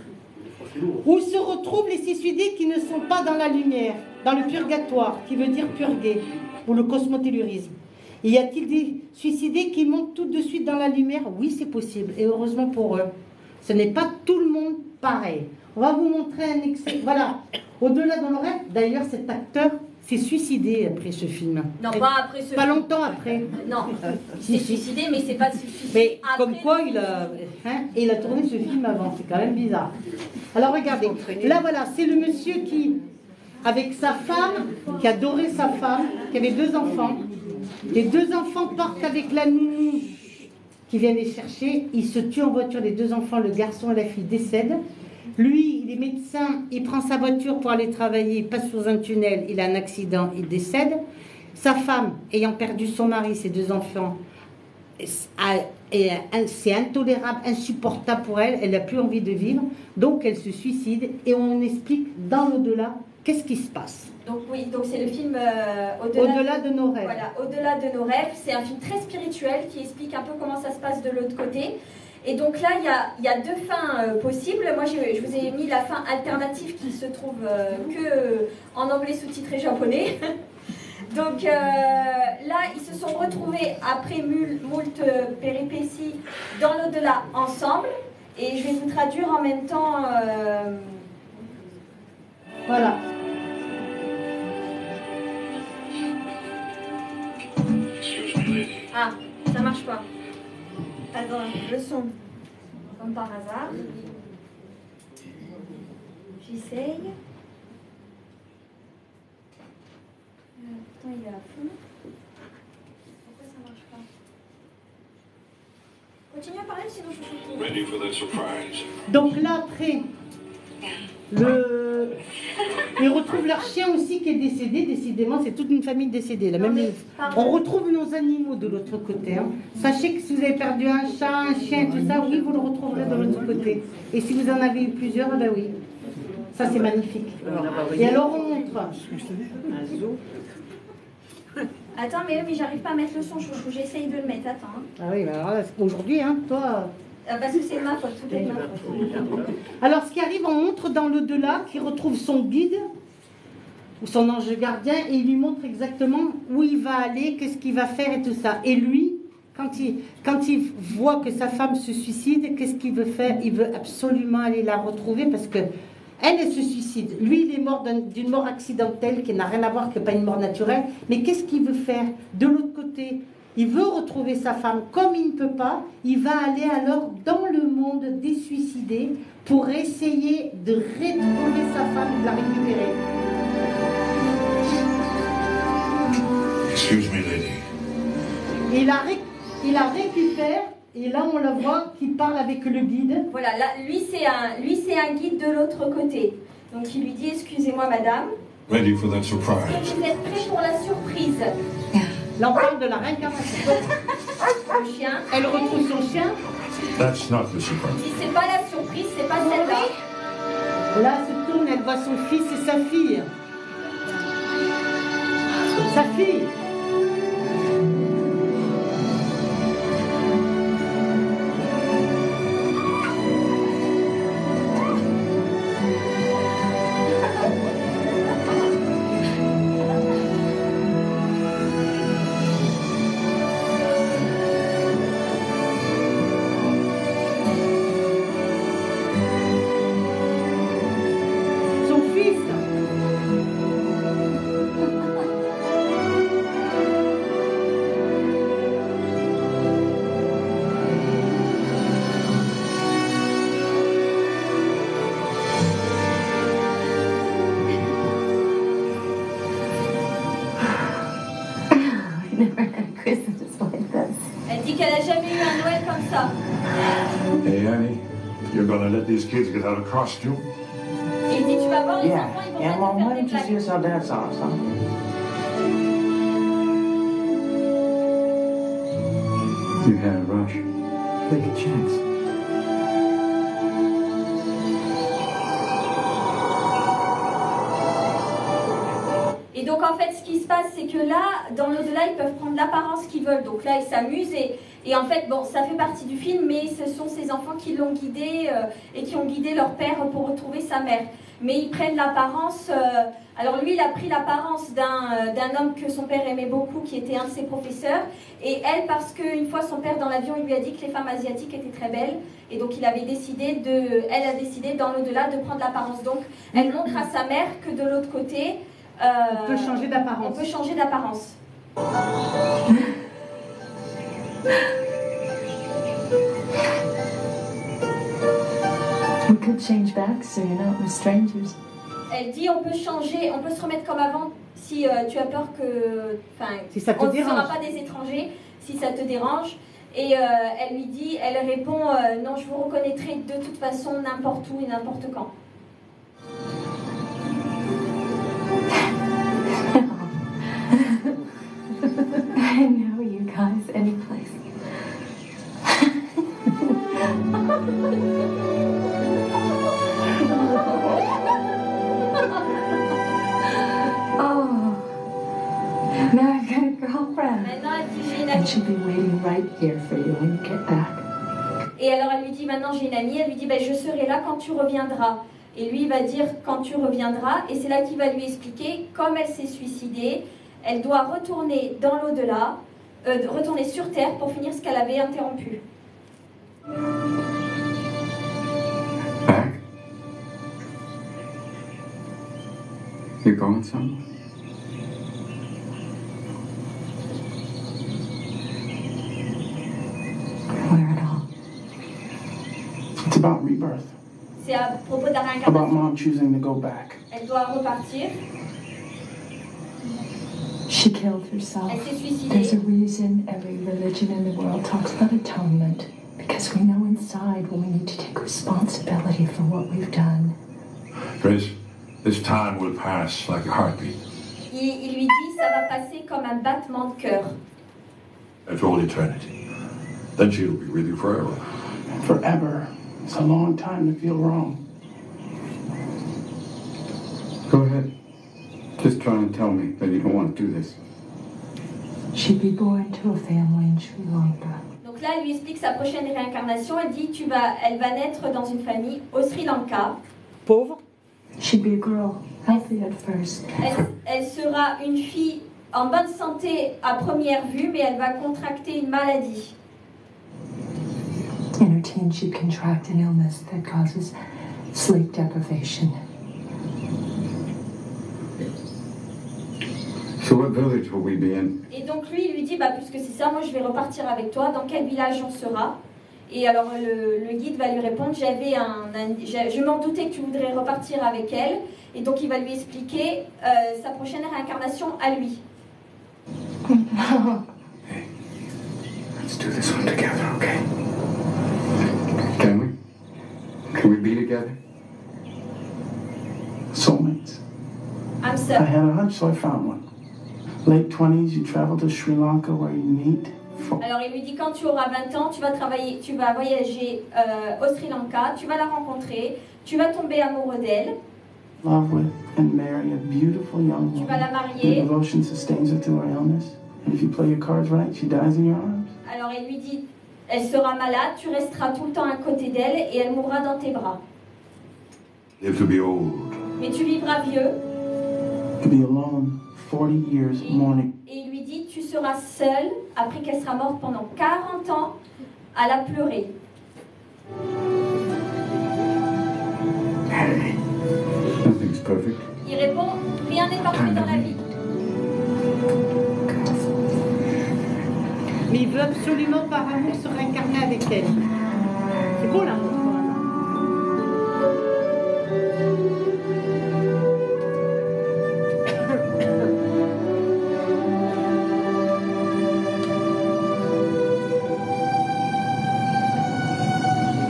Où se retrouvent les suicidés qui ne sont pas dans la lumière, dans le purgatoire, qui veut dire purguer, ou le cosmotellurisme. Y a-t-il des suicidés qui montent tout de suite dans la lumière? Oui, c'est possible, et heureusement pour eux. Ce n'est pas tout le monde pareil. On va vous montrer un excès. Voilà, Au-delà de nos rêves. D'ailleurs, cet acteur s'est suicidé après ce film. Non, pas après ce film. Pas longtemps après. Non, il s'est suicidé, mais c'est pas suicidé. Mais comme quoi, il a tourné ce film avant. C'est quand même bizarre. Alors, regardez. Là, voilà, c'est le monsieur qui, avec sa femme, qui adorait sa femme, qui avait 2 enfants. Les 2 enfants partent avec la nounou qui vient les chercher. Il se tue en voiture, les 2 enfants, le garçon et la fille décèdent. Lui, il est médecin, il prend sa voiture pour aller travailler, il passe sous un tunnel, il a un accident, il décède. Sa femme, ayant perdu son mari, ses 2 enfants, c'est intolérable, insupportable pour elle, elle n'a plus envie de vivre, donc elle se suicide et on explique dans l'au-delà qu'est-ce qui se passe. Donc oui, donc c'est le film Au-delà de nos rêves. Voilà, Au-delà de nos rêves. C'est un film très spirituel qui explique un peu comment ça se passe de l'autre côté. Et donc là, il y a 2 fins possibles. Moi, je vous ai mis la fin alternative qui se trouve que en anglais sous-titré japonais. Donc là, ils se sont retrouvés après moult péripéties dans l'au-delà ensemble. Et je vais vous traduire en même temps. Voilà. marche pas. Attends, le son. Comme par hasard. J'essaye. Pourtant, il est à fond. Pourquoi ça marche pas? Continue à parler, sinon je fais Ready for the surprise. Donc là, après, ils retrouvent leur chien aussi qui est décédé. Décidément, c'est toute une famille décédée. La Non, même... mais, pardon. On retrouve nos animaux de l'autre côté. Hein. Sachez que si vous avez perdu un chat, un chien, tout ça, oui, vous le retrouverez de l'autre côté. Et si vous en avez eu plusieurs, ben oui. Ça, c'est magnifique. Et alors, on montre. Attends, mais j'arrive pas à mettre le son, chouchou. J'essaye de le mettre. Attends. Hein. Ah oui, ben alors là, aujourd'hui, hein, toi... Parce que c'est ma faute, tout est ma faute. Alors, ce qui arrive, on montre dans l'au-delà, qui retrouve son guide, ou son ange gardien, et il lui montre exactement où il va aller, qu'est-ce qu'il va faire et tout ça. Et lui, quand il voit que sa femme se suicide, qu'est-ce qu'il veut faire? Il veut absolument aller la retrouver parce que elle se suicide. Lui, il est mort d'une mort accidentelle qui n'a rien à voir que pas une mort naturelle. Mais qu'est-ce qu'il veut faire? De l'autre côté, il veut retrouver sa femme. Comme il ne peut pas, il va aller alors dans le monde des suicidés pour essayer de retrouver sa femme et de la récupérer. Excuse me, lady. Et il la récupère, et là on la voit qui parle avec le guide. Voilà, là, lui c'est un guide de l'autre côté. Donc il lui dit, excusez-moi madame, Ready for that est-ce surprise. que vous êtes prêts pour la surprise? Là on parle de la réincarnation. Le chien. Elle retrouve son chien. That's not the surprise. Si c'est pas la surprise, c'est pas celle-là. Là elle se tourne, elle voit son fils et sa fille. Sa fille. Son fils. I never had a Christmas like this. Elle dit qu'elle a jamais eu un Noël comme ça. Hey, Annie, you're gonna let these kids get out of costume? Et il dit, tu vas voir les Yeah, enfants, ils vont yeah, pas Mom, te why faire des don't you see blagues. us how dance ours, huh? You had a rush. Take a chance. Et donc en fait ce qui se passe c'est que là, dans l'au-delà, ils peuvent prendre l'apparence qu'ils veulent. Donc là ils s'amusent et en fait bon ça fait partie du film mais ce sont ces enfants qui l'ont guidé et qui ont guidé leur père pour retrouver sa mère. Mais ils prennent l'apparence, alors lui il a pris l'apparence d'un homme que son père aimait beaucoup qui était un de ses professeurs et elle parce qu'une fois son père dans l'avion il lui a dit que les femmes asiatiques étaient très belles et donc elle a décidé dans l'au-delà de prendre l'apparence. Donc elle montre à sa mère que de l'autre côté On peut changer d'apparence. on peut changer d'apparence. We could change back so you're not with strangers. Elle dit on peut changer, on peut se remettre comme avant si tu as peur que, enfin, Si ça te on ne dérange. sera pas des étrangers, si ça te dérange. Et elle lui dit, elle répond non, je vous reconnaîtrai de toute façon n'importe où et n'importe quand. I know you guys any place. Oh, now I've got a girlfriend. Maintenant elle dit j'ai une And amie. she'll be waiting right here for you when you get back. Et alors elle lui dit maintenant j'ai une amie, elle lui dit ben, je serai là quand tu reviendras. Et lui il va dire quand tu reviendras et c'est là qu'il va lui expliquer comme elle s'est suicidée, elle doit retourner dans l'au-delà, retourner sur Terre pour finir ce qu'elle avait interrompu. Back? You going somewhere? rebirth, C'est à propos de la about réincarnation. mom choosing to go back. Elle doit repartir. She killed herself. Elle s'est There's a suicidée. reason every religion in the world talks about atonement. Because we know inside when we need to take responsibility for what we've done. Grace, this time will pass like a heartbeat. Il lui dit, ça va passer comme un battement de cœur. That's all eternity. Then she'll be with you forever. Forever. It's a long time to feel wrong. Go ahead. Just try and tell me that you don't want to do this. She'd be born to a family in Sri Lanka. Donc là, elle lui explique sa prochaine réincarnation. Elle dit, elle va naître dans une famille au Sri Lanka. Pauvre. She'd be a girl, healthy at first. Elle sera une fille en bonne santé à première vue, mais elle va contracter une maladie. In her teens, she'd contract an illness that causes sleep deprivation. So what village will we be in? Et donc lui, il lui dit, bah, puisque c'est ça, moi je vais repartir avec toi. Dans quel village on sera? Et alors le guide va lui répondre, je m'en doutais que tu voudrais repartir avec elle. Et donc il va lui expliquer sa prochaine réincarnation à lui. Hey, let's do this one together, okay? Can we? Can we be together? Soulmates. I'm I sorry. had a hunch, so I found one. Late 20s, you travel to Sri Lanka where you meet. Alors il lui dit, quand tu auras 20 ans, tu vas voyager au Sri Lanka, tu vas la rencontrer, tu vas tomber amoureux d'elle, Love with and marry a beautiful young tu vas la woman. Your marier. devotion sustains her through her illness. And if you play your cards right, she dies in your arms. Alors il lui dit, elle sera malade, tu resteras tout le temps à côté d'elle et elle mourra dans tes bras. Live to be old. Mais tu vivras vieux. To be alone 40 years mourning. Et il lui dit, tu seras seule après qu'elle sera morte pendant 40 ans à la pleurer. Hey, nothing's perfect. Il répond, rien n'est parfait dans la vie. Mais il veut absolument par amour se réincarner avec elle. C'est beau l'amour quand même.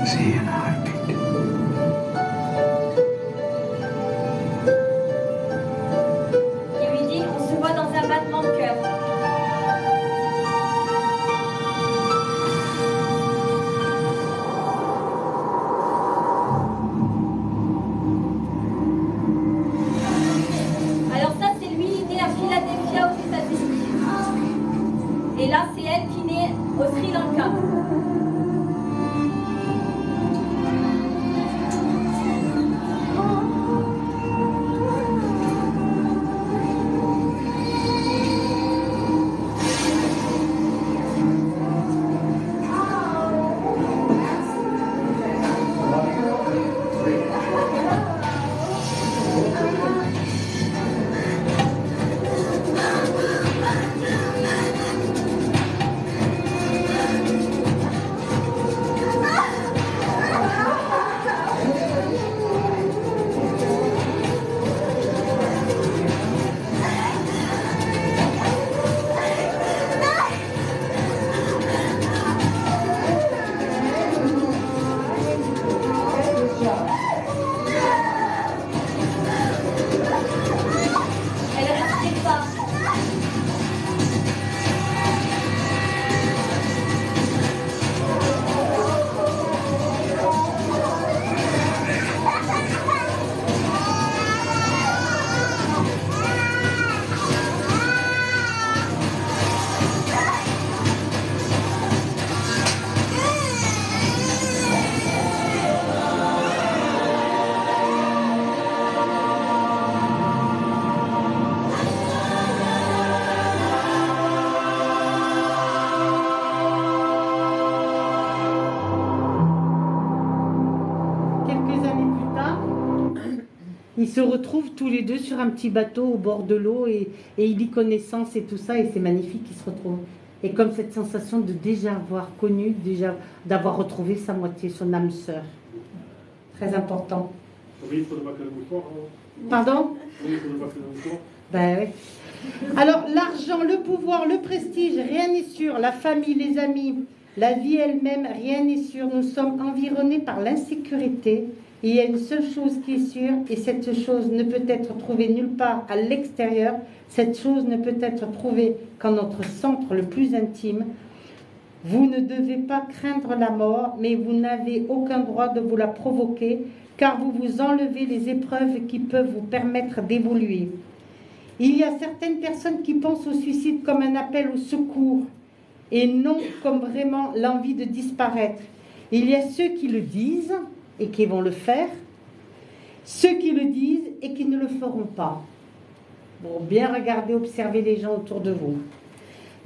See you in a heartbeat. Il lui dit, on se voit dans un battement de cœur. Alors ça, c'est lui né à Philadelphia aux États-Unis. Et là, c'est elle qui naît au Sri Lanka. Elle respire pas. Quelques années plus tard, ils se retrouvent tous les deux sur un petit bateau au bord de l'eau et il dit connaissance et tout ça et c'est magnifique, ils se retrouvent. Et comme cette sensation de déjà avoir connu, déjà d'avoir retrouvé sa moitié, son âme sœur. très important. Oui, il ne faudrait pas que le mouchoir. Pardon? Oui, il ne faudrait pas que le mouchoir. Ben oui. Alors, l'argent, le pouvoir, le prestige, rien n'est sûr. La famille, les amis, la vie elle-même, rien n'est sûr. Nous sommes environnés par l'insécurité. Et il y a une seule chose qui est sûre, et cette chose ne peut être trouvée nulle part à l'extérieur. Cette chose ne peut être trouvée qu'en notre centre le plus intime. Vous ne devez pas craindre la mort, mais vous n'avez aucun droit de vous la provoquer, car vous vous enlevez les épreuves qui peuvent vous permettre d'évoluer. Il y a certaines personnes qui pensent au suicide comme un appel au secours, et non comme vraiment l'envie de disparaître. Il y a ceux qui le disent et qui vont le faire, ceux qui le disent et qui ne le feront pas. Bon, bien regarder, observer les gens autour de vous.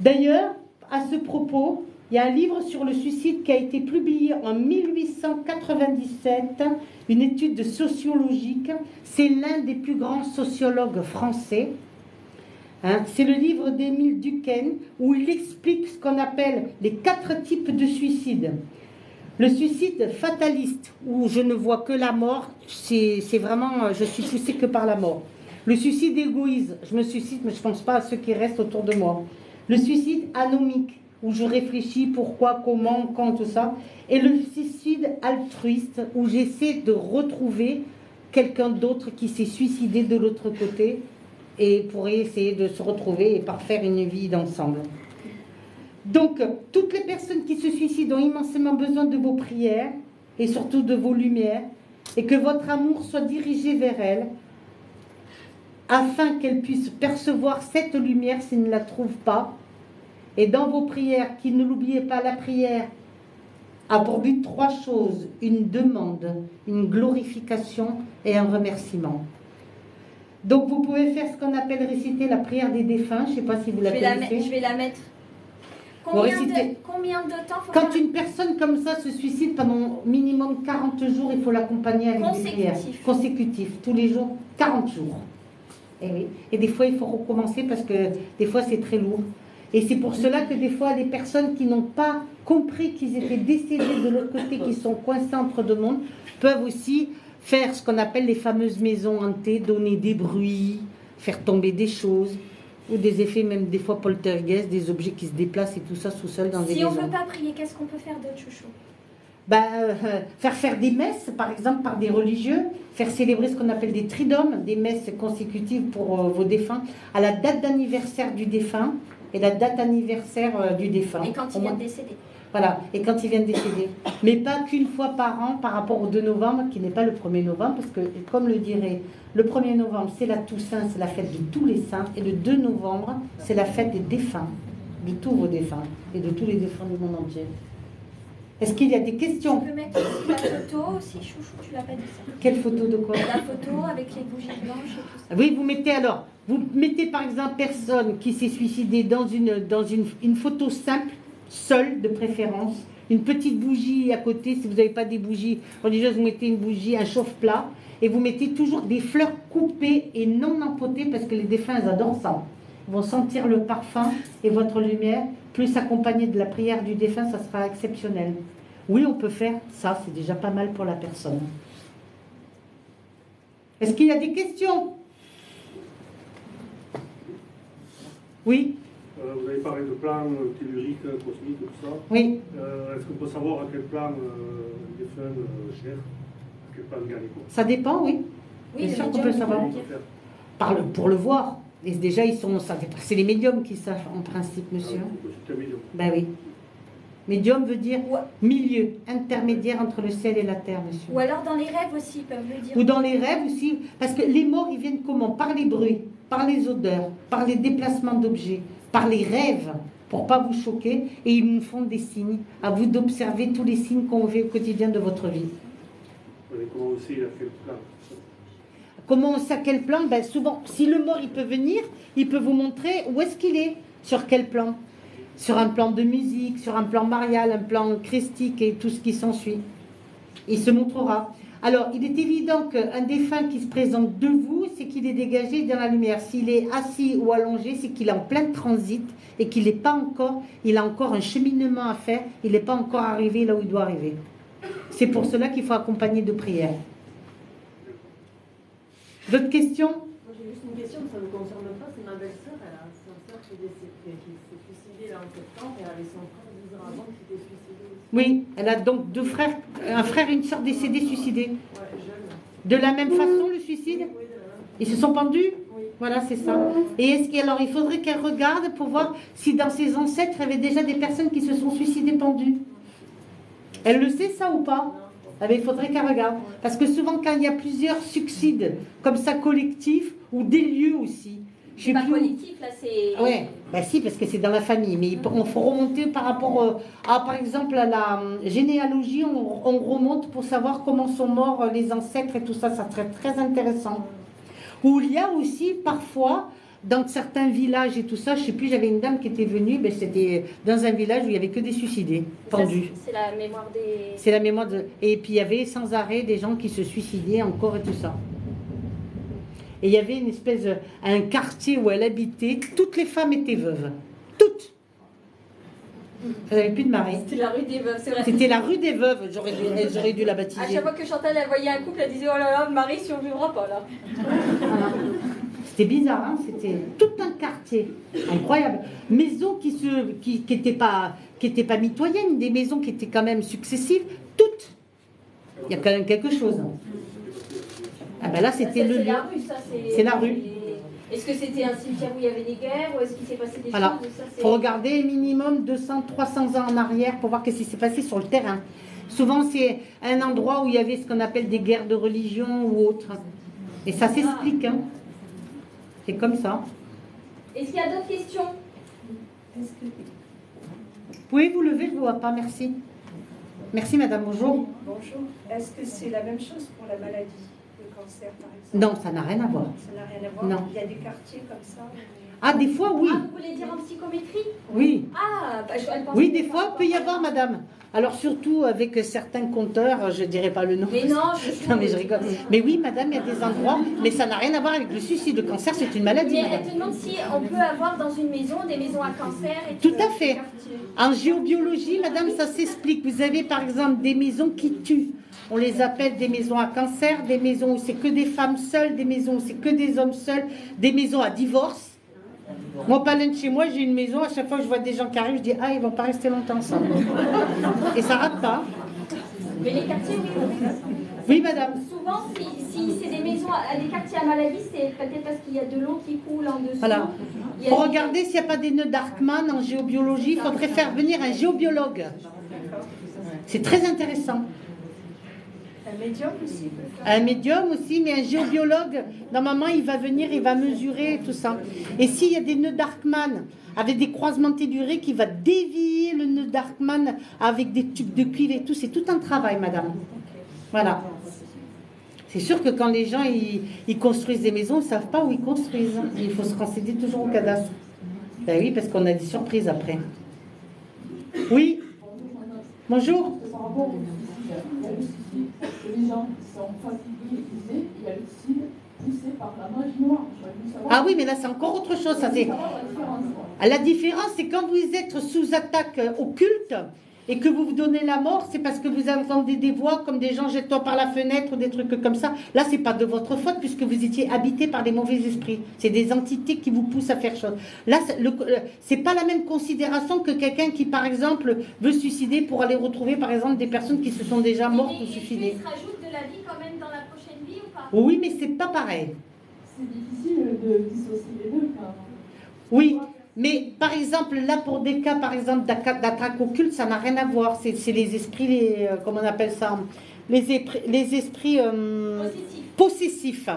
D'ailleurs, à ce propos, il y a un livre sur le suicide qui a été publié en 1897, une étude sociologique. C'est l'un des plus grands sociologues français. C'est le livre d'Émile Durkheim où il explique ce qu'on appelle les 4 types de suicide. Le suicide fataliste, où je ne vois que la mort, c'est vraiment, je suis poussé que par la mort. Le suicide égoïste, je me suicide, mais je ne pense pas à ceux qui restent autour de moi. Le suicide anomique, où je réfléchis pourquoi, comment, quand, tout ça. Et le suicide altruiste, où j'essaie de retrouver quelqu'un d'autre qui s'est suicidé de l'autre côté et pour essayer de se retrouver et parfaire une vie d'ensemble. Donc, toutes les personnes qui se suicident ont immensément besoin de vos prières et surtout de vos lumières, et que votre amour soit dirigé vers elles afin qu'elles puissent percevoir cette lumière s'ils ne la trouvent pas. Et dans vos prières, qu'il ne l'oubliez pas, la prière a pour but 3 choses: une demande, une glorification et un remerciement. Donc vous pouvez faire ce qu'on appelle réciter la prière des défunts. Je ne sais pas si vous la connaissez. Je vais la mettre. Combien de temps faut Quand une personne comme ça se suicide pendant minimum 40 jours, il faut l'accompagner avec des prières consécutifs, tous les jours, 40 jours. Et, oui. Et des fois, il faut recommencer parce que des fois, c'est très lourd. Et c'est pour cela que des fois, les personnes qui n'ont pas compris qu'ils étaient décédés de l'autre côté, qui sont coincés entre deux mondes, peuvent aussi faire ce qu'on appelle les fameuses maisons hantées, donner des bruits, faire tomber des choses, ou des effets même des fois poltergeist, des objets qui se déplacent et tout ça tout seul dans des maisons. Si on ne peut pas prier, qu'est-ce qu'on peut faire d'autre, chouchou? Faire des messes, par exemple, par des religieux, faire célébrer ce qu'on appelle des triduums, des messes consécutives pour vos défunts, à la date d'anniversaire du défunt et la date anniversaire du défunt. Et quand il vient de décéder. Voilà, et quand il vient de décéder. Mais pas qu'une fois par an par rapport au 2 novembre, qui n'est pas le 1er novembre, parce que, comme le dirait, le 1er novembre, c'est la Toussaint, c'est la fête de tous les saints, et le 2 novembre, c'est la fête des défunts, de tous vos défunts, et de tous les défunts du monde entier. Est-ce qu'il y a des questions? Tu peux mettre aussi la photo aussi, chouchou, tu l'as pas dit ça. Quelle photo de quoi? La photo avec les bougies blanches et tout ça. Oui, vous mettez par exemple personne qui s'est suicidée dans une photo simple, seule de préférence, une petite bougie à côté. Si vous n'avez pas des bougies religieuses, vous mettez une bougie, un chauffe-plat, et vous mettez toujours des fleurs coupées et non empotées, parce que les défunts, ils adorent ça. Ils vont sentir le parfum et votre lumière, plus accompagnée de la prière du défunt, ça sera exceptionnel. Oui, on peut faire ça, c'est déjà pas mal pour la personne. Est-ce qu'il y a des questions? Oui. Vous avez parlé de plans telluriques, cosmiques, tout ça. Oui. Est-ce qu'on peut savoir à quel plan les défunts gèrent? À quel plan organique? Ça dépend, oui. Oui, bien sûr qu'on peut savoir. Pour le voir. Et déjà, c'est les médiums qui savent, en principe, monsieur. Ben oui. Médium veut dire milieu, intermédiaire entre le ciel et la terre, monsieur. Ou alors dans les rêves aussi, ils peuvent le dire. Ou dans les rêves aussi, parce que les morts, ils viennent comment? Par les bruits, par les odeurs, par les déplacements d'objets, par les rêves, pour pas vous choquer, et ils nous font des signes. À vous d'observer tous les signes qu'on fait au quotidien de votre vie. Comment aussi, à quel plan? Comment on sait à quel plan? Ben souvent, si le mort il peut venir, il peut vous montrer où est-ce qu'il est, sur quel plan. Sur un plan de musique, sur un plan marial, un plan christique et tout ce qui s'ensuit. Il se montrera. Alors, il est évident qu'un défunt qui se présente de vous, c'est qu'il est dégagé dans la lumière. S'il est assis ou allongé, c'est qu'il est en plein transit et qu'il n'est pas encore, il a encore un cheminement à faire, il n'est pas encore arrivé là où il doit arriver. C'est pour cela qu'il faut accompagner de prières. D'autres questions? Moi j'ai juste une question, ça ne me concerne pas, c'est ma belle-sœur, elle a sa sœur qui s'est suicidée là en septembre, et elle avait son frère 10 ans avant qui s'était suicidé aussi. Oui, elle a donc deux frères, un frère et une sœur décédés suicidés. Ouais, jeune. De la même façon, le suicide? Oui, de la même. Ils se sont pendus? Oui. Voilà, c'est ça. Et alors, il faudrait qu'elle regarde pour voir si dans ses ancêtres, il y avait déjà des personnes qui se sont suicidées pendues. Elle le sait, ça, ou pas? Ah ben, il faudrait qu'elle regarde. Parce que souvent, quand il y a plusieurs suicides, comme ça, collectifs, ou des lieux aussi. C'est pas collectif, là, c'est... Ouais, bah si, parce que c'est dans la famille. Mais on faut remonter par rapport à, par exemple, à la généalogie, on remonte pour savoir comment sont morts les ancêtres et tout ça. Ça serait très intéressant. Où il y a aussi, parfois, dans certains villages et tout ça, je sais plus, j'avais une dame qui était venue, ben c'était dans un village où il n'y avait que des suicidés, pendus. C'est la mémoire des... C'est la mémoire de... Et puis il y avait sans arrêt des gens qui se suicidaient encore et tout ça. Et il y avait une espèce, un quartier où elle habitait, toutes les femmes étaient veuves. Toutes. Elle n'avait plus de mari. C'était la rue des veuves, c'est vrai. C'était la rue des veuves, j'aurais dû la baptiser. À chaque fois que Chantal, elle voyait un couple, elle disait, oh là là, le mari survivra pas là. Voilà. C'était bizarre, hein, c'était tout un quartier, incroyable. Maisons qui n'étaient pas mitoyennes, des maisons qui étaient quand même successives, toutes. Il y a quand même quelque chose. Ah ben là, c'était le lieu. C'est la rue, ça. C'est la rue. Est-ce que c'était un cimetière où il y avait des guerres ou est-ce qu'il s'est passé des voilà. choses? Il faut regarder minimum 200, 300 ans en arrière pour voir ce qui s'est passé sur le terrain. Souvent, c'est un endroit où il y avait ce qu'on appelle des guerres de religion ou autre. Et ça s'explique, hein. C'est comme ça. Est-ce qu'il y a d'autres questions? Vous pouvez vous lever, je ne vous vois pas, merci. Merci madame, bonjour. Bonjour. Est-ce que c'est la même chose pour la maladie, le cancer par exemple? Non, ça n'a rien à voir. Ça n'a rien à voir? Non. Il y a des quartiers comme ça où... Ah, des fois, oui. Ah, vous voulez dire en psychométrie? Oui. Ah, bah, elle pense oui, des fois, il peut y avoir, madame. Alors, surtout avec certains compteurs, je ne dirai pas le nom. Mais non, non, mais je rigole. Mais oui, madame, il y a des endroits, mais ça n'a rien à voir avec le suicide. Le cancer, c'est une maladie, mais madame. elle te demande si on peut avoir dans une maison des maisons à cancer et tout à fait. En géobiologie, madame, ça s'explique. Vous avez, par exemple, des maisons qui tuent. On les appelle des maisons à cancer, des maisons où c'est que des femmes seules, des maisons où c'est que des hommes seuls, des maisons à divorce. Moi, pas loin de chez moi, j'ai une maison, à chaque fois que je vois des gens qui arrivent, je dis « Ah, ils vont pas rester longtemps ensemble. » Et ça rate pas. Mais les quartiers, oui. Oui, madame. Souvent, si c'est des maisons, des quartiers à maladie, c'est peut-être parce qu'il y a de l'eau qui coule en dessous. Voilà. Pour regarder s'il n'y a pas des nœuds d'Arkman en géobiologie, il faudrait faire venir un géobiologue. C'est très intéressant. Un médium aussi peut faire. Un médium aussi, mais un géobiologue, normalement, il va venir, il va mesurer tout ça. Et s'il y a des nœuds d'Arkman avec des croisements tellurés qui va dévier le nœud d'Arkman avec des tubes de cuivre et tout, c'est tout un travail, madame. Voilà. C'est sûr que quand les gens ils construisent des maisons, ils ne savent pas où ils construisent. Il faut se renseigner toujours au cadastre. Ben oui, parce qu'on a des surprises après. Oui. Bonjour. Les gens qui sont fatigués, épuisés, il y a le sida poussé par la magie noire. Ah oui, mais là c'est encore autre chose. Ça, c'est... La différence, c'est quand vous êtes sous attaque occulte et que vous vous donnez la mort, c'est parce que vous entendez des voix comme des gens jette-toi par la fenêtre ou des trucs comme ça. Là, c'est pas de votre faute puisque vous étiez habité par des mauvais esprits. C'est des entités qui vous poussent à faire chose. Là, c'est pas la même considération que quelqu'un qui, par exemple, veut se suicider pour aller retrouver, par exemple, des personnes qui se sont déjà mortes ou suicidées. Il se rajoute de la vie quand même dans la prochaine vie ou pas? Oui, mais c'est pas pareil. C'est difficile de dissocier les deux quand même. Oui. Mais par exemple, là pour des cas par exemple d'attaque occulte, ça n'a rien à voir. C'est les esprits, comment on appelle ça, les esprits possessifs.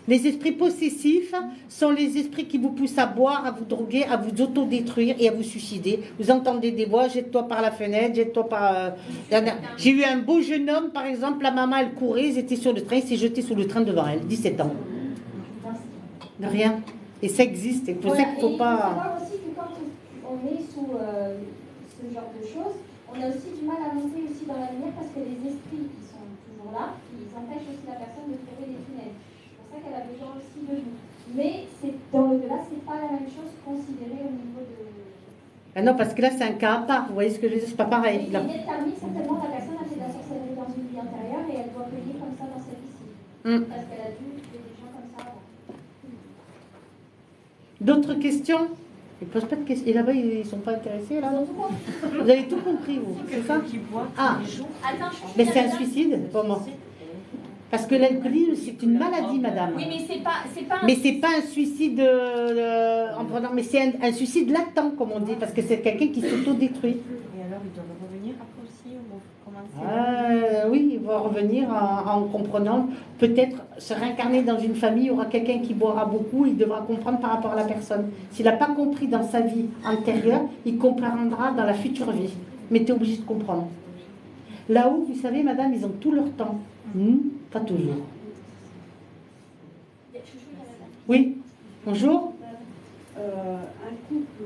Les esprits possessifs sont les esprits qui vous poussent à boire, à vous droguer, à vous autodétruire et à vous suicider. Vous entendez des voix, jette-toi par la fenêtre, jette-toi par... J'ai eu un beau jeune homme, par exemple, la maman elle courait, ils étaient sur le train, il s'est jeté sous le train devant elle, 17 ans. De rien. Et ça existe, et pour ça qu'il ne faut pas... Il faut savoir aussi que quand on est sous ce genre de choses, on a aussi du mal à monter aussi dans la lumière parce que les esprits qui sont toujours là, ils empêchent aussi la personne de trouver les tunnels. C'est pour ça qu'elle a besoin aussi de nous. Mais dans l'au-delà, ce n'est pas la même chose considérée au niveau de... Ah non, parce que là, c'est un cas à part, vous voyez ce que je veux dire, c'est pas pareil. Il détermine certainement la personne a fait de la sorcellerie dans cancer ici. Mm. Parce qu'elle a dû tuer des gens comme ça avant. D'autres questions? Ils ne posent pas de questions. Et là-bas, ils ne sont pas intéressés, là? Ils ont tout compris. Vous avez tout compris, vous, c'est ça? Ah, Attends, mais c'est un suicide, pas moi. Parce que l'alcoolisme, c'est une maladie, madame. Oui, mais c'est pas. Mais c'est pas un suicide en prenant, mais c'est un suicide latent, comme on dit, parce que c'est quelqu'un qui s'autodétruit. Et alors, ils doivent revenir après aussi ou comment Oui, il va revenir en comprenant, peut-être se réincarner dans une famille, il y aura quelqu'un qui boira beaucoup, il devra comprendre par rapport à la personne. S'il n'a pas compris dans sa vie antérieure, il comprendra dans la future vie. Mais tu es obligé de comprendre. Là-haut, vous savez, madame, ils ont tout leur temps. Pas toujours. Oui, bonjour. Un couple,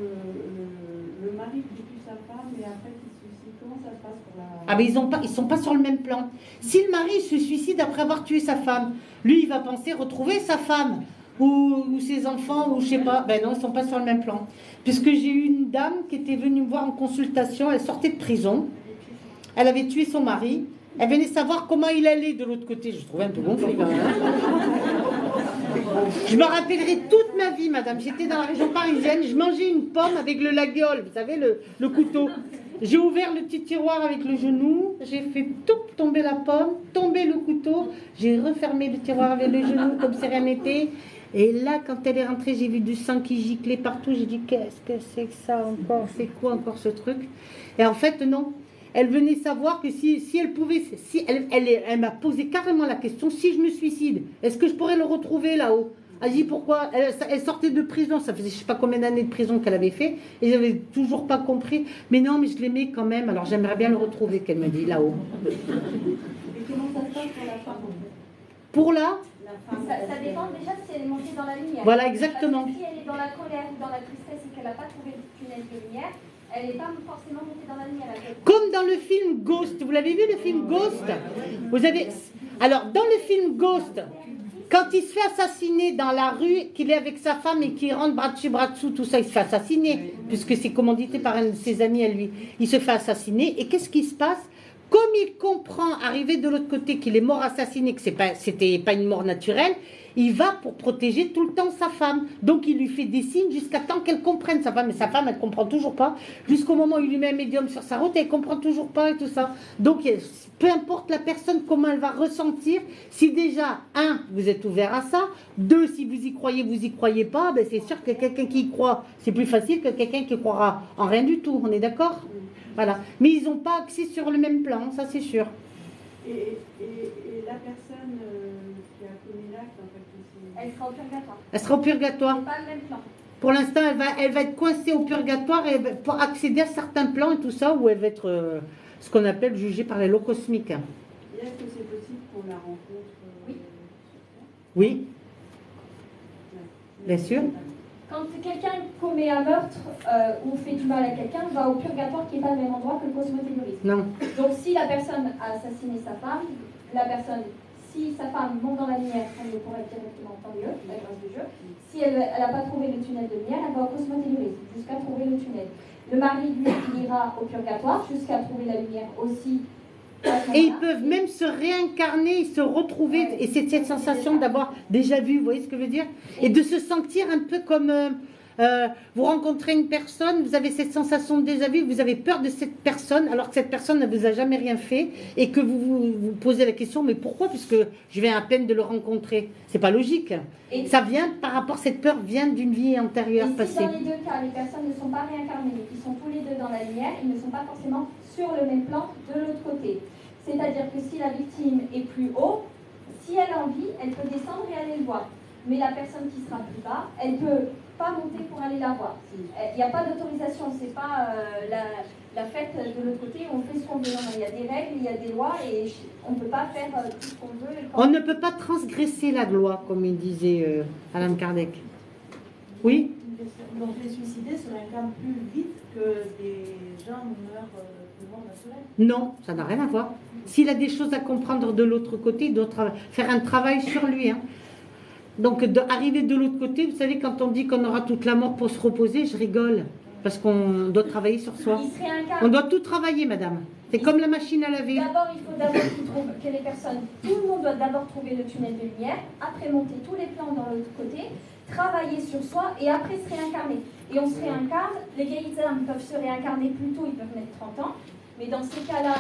le mari qui tue sa femme et après qu'il se suicide, comment ça se passe pour la... Ah ben ils sont pas sur le même plan. Si le mari se suicide après avoir tué sa femme, lui il va penser retrouver sa femme ou ses enfants ou je sais pas. Ben non, ils sont pas sur le même plan. Puisque j'ai eu une dame qui était venue me voir en consultation, elle sortait de prison, elle avait tué son mari, elle venait savoir comment il allait de l'autre côté. Je trouvais un peu gonflé quand même. Je me rappellerai toute ma vie, madame. J'étais dans la région parisienne, je mangeais une pomme avec le laguiole, vous savez, le couteau. J'ai ouvert le petit tiroir avec le genou, j'ai fait tomber la pomme, tomber le couteau, j'ai refermé le tiroir avec le genou comme si rien n'était. Et là, quand elle est rentrée, j'ai vu du sang qui giclait partout. J'ai dit, qu'est-ce que c'est que ça encore? C'est quoi encore ce truc? Et en fait, non. Elle venait savoir que si elle pouvait, elle m'a posé carrément la question, si je me suicide, est-ce que je pourrais le retrouver là-haut? Elle dit pourquoi? Elle sortait de prison, ça faisait je ne sais pas combien d'années de prison qu'elle avait fait, et j'avais toujours pas compris. Mais non, mais je l'aimais quand même, alors j'aimerais bien le retrouver, qu'elle me dit là-haut. Et comment ça se passe pour la femme? Pour là Ça dépend déjà si elle est montée dans la lumière. Voilà, exactement. Parce que si elle est dans la colère ou dans la tristesse et qu'elle n'a pas trouvé le tunnel de lumière, elle n'est pas forcément montée dans la lumière. Comme dans le film Ghost. Vous l'avez vu, le film Ghost? Vous avez... Alors, dans le film Ghost, quand il se fait assassiner dans la rue, qu'il est avec sa femme et qu'il rentre bras dessus, bras dessous, tout ça, il se fait assassiner, puisque c'est commandité par un de ses amis à lui. Il se fait assassiner, et qu'est-ce qui se passe? Comme il comprend, arrivé de l'autre côté, qu'il est mort assassiné, que c'était pas une mort naturelle, il va pour protéger tout le temps sa femme. Donc il lui fait des signes jusqu'à temps qu'elle comprenne sa femme. Mais sa femme, elle ne comprend toujours pas. Jusqu'au moment où il lui met un médium sur sa route, elle ne comprend toujours pas et tout ça. Donc peu importe la personne, comment elle va ressentir, si déjà, 1, vous êtes ouvert à ça, 2, si vous y croyez pas, ben c'est sûr que quelqu'un qui y croit, c'est plus facile que quelqu'un qui croira en rien du tout. On est d'accord? Voilà. Mais ils n'ont pas accès sur le même plan, ça c'est sûr. Et la personne qui a commis l'acte, en fait, elle sera au purgatoire. Elle sera au purgatoire. C'est pas le même plan. Pour l'instant, elle va être coincée au purgatoire et pour accéder à certains plans et tout ça, où elle va être ce qu'on appelle jugée par les lots cosmiques. Et est-ce que c'est possible qu'on la rencontre Oui. Bien sûr. Quand quelqu'un commet un meurtre ou fait du mal à quelqu'un, va au purgatoire qui n'est pas le même endroit que le cosmotelluriste. Non. Donc si la personne a assassiné sa femme, si sa femme monte dans la lumière, elle le pourrait directement, tant mieux, la grâce du jeu. Si elle n'a pas trouvé le tunnel de lumière, elle va au cosmotelluriste jusqu'à trouver le tunnel. Le mari, lui, il ira au purgatoire jusqu'à trouver la lumière aussi. Et ils peuvent même se réincarner, se retrouver, et c'est cette sensation d'avoir déjà vu, vous voyez ce que je veux dire? Et de se sentir un peu comme vous rencontrez une personne, vous avez cette sensation de déjà vu, vous avez peur de cette personne, alors que cette personne ne vous a jamais rien fait, et que vous posez la question, mais pourquoi? Puisque je viens à peine de le rencontrer. C'est pas logique. Et ça vient par rapport, cette peur vient d'une vie antérieure passée. Si dans les deux cas, les personnes ne sont pas réincarnées, mais qui sont tous les deux dans la lumière, ils ne sont pas forcément sur le même plan de l'autre côté. C'est-à-dire que si la victime est plus haut, si elle a envie, elle peut descendre et aller le voir. Mais la personne qui sera plus bas, elle ne peut pas monter pour aller la voir. Il n'y a pas d'autorisation, c'est pas la fête de l'autre côté, on fait ce qu'on veut. Non, il y a des règles, il y a des lois et on ne peut pas faire tout ce qu'on veut. On ne peut pas transgresser la loi, comme il disait Allan Kardec. Oui? Donc les suicidés se réincarnent plus vite que des gens meurent de mort naturelle? Non, ça n'a rien à voir. S'il a des choses à comprendre de l'autre côté, il doit faire un travail sur lui. Hein. Donc, arriver de l'autre côté, vous savez, quand on dit qu'on aura toute la mort pour se reposer, je rigole. Parce qu'on doit travailler sur soi. Il se réincarne. On doit tout travailler, madame. C'est comme la machine à laver. D'abord, il faut d'abord que les personnes, tout le monde doit d'abord trouver le tunnel de lumière, après monter tous les plans dans l'autre côté, travailler sur soi et après se réincarner. Et on se réincarne, les vieilles âmes peuvent se réincarner plus tôt, ils peuvent mettre 30 ans, mais dans ces cas-là,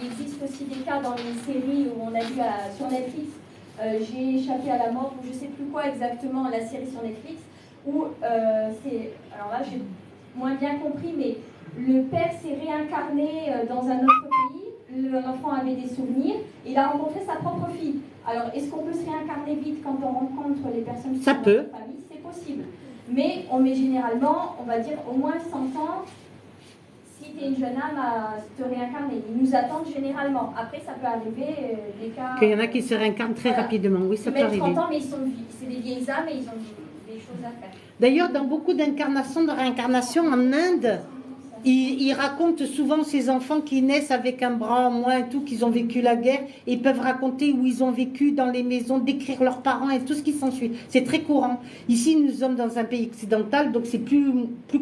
il existe aussi des cas dans les séries où on a vu sur Netflix, J'ai échappé à la mort, ou je ne sais plus quoi exactement, la série sur Netflix, où alors là j'ai moins bien compris, mais le père s'est réincarné dans un autre pays, l'enfant avait des souvenirs, et il a rencontré sa propre fille. Alors, est-ce qu'on peut se réincarner vite quand on rencontre les personnes qui sont dans notre famille? C'est possible. Mais on met généralement, on va dire, au moins 100 ans, si tu es une jeune âme, à te réincarner. Ils nous attendent généralement. Après, ça peut arriver, des cas... Qu'il y en a qui se réincarnent très rapidement, oui, ça peut arriver. Ils mettent 30 ans, mais c'est des vieilles âmes et ils ont des choses à faire. D'ailleurs, dans beaucoup d'incarnations, de réincarnations en Inde, ils racontent souvent ces enfants qui naissent avec un bras en moins et tout, qu'ils ont vécu la guerre. Et ils peuvent raconter où ils ont vécu dans les maisons, décrire leurs parents et tout ce qui s'ensuit. C'est très courant. Ici, nous sommes dans un pays occidental, donc c'est plus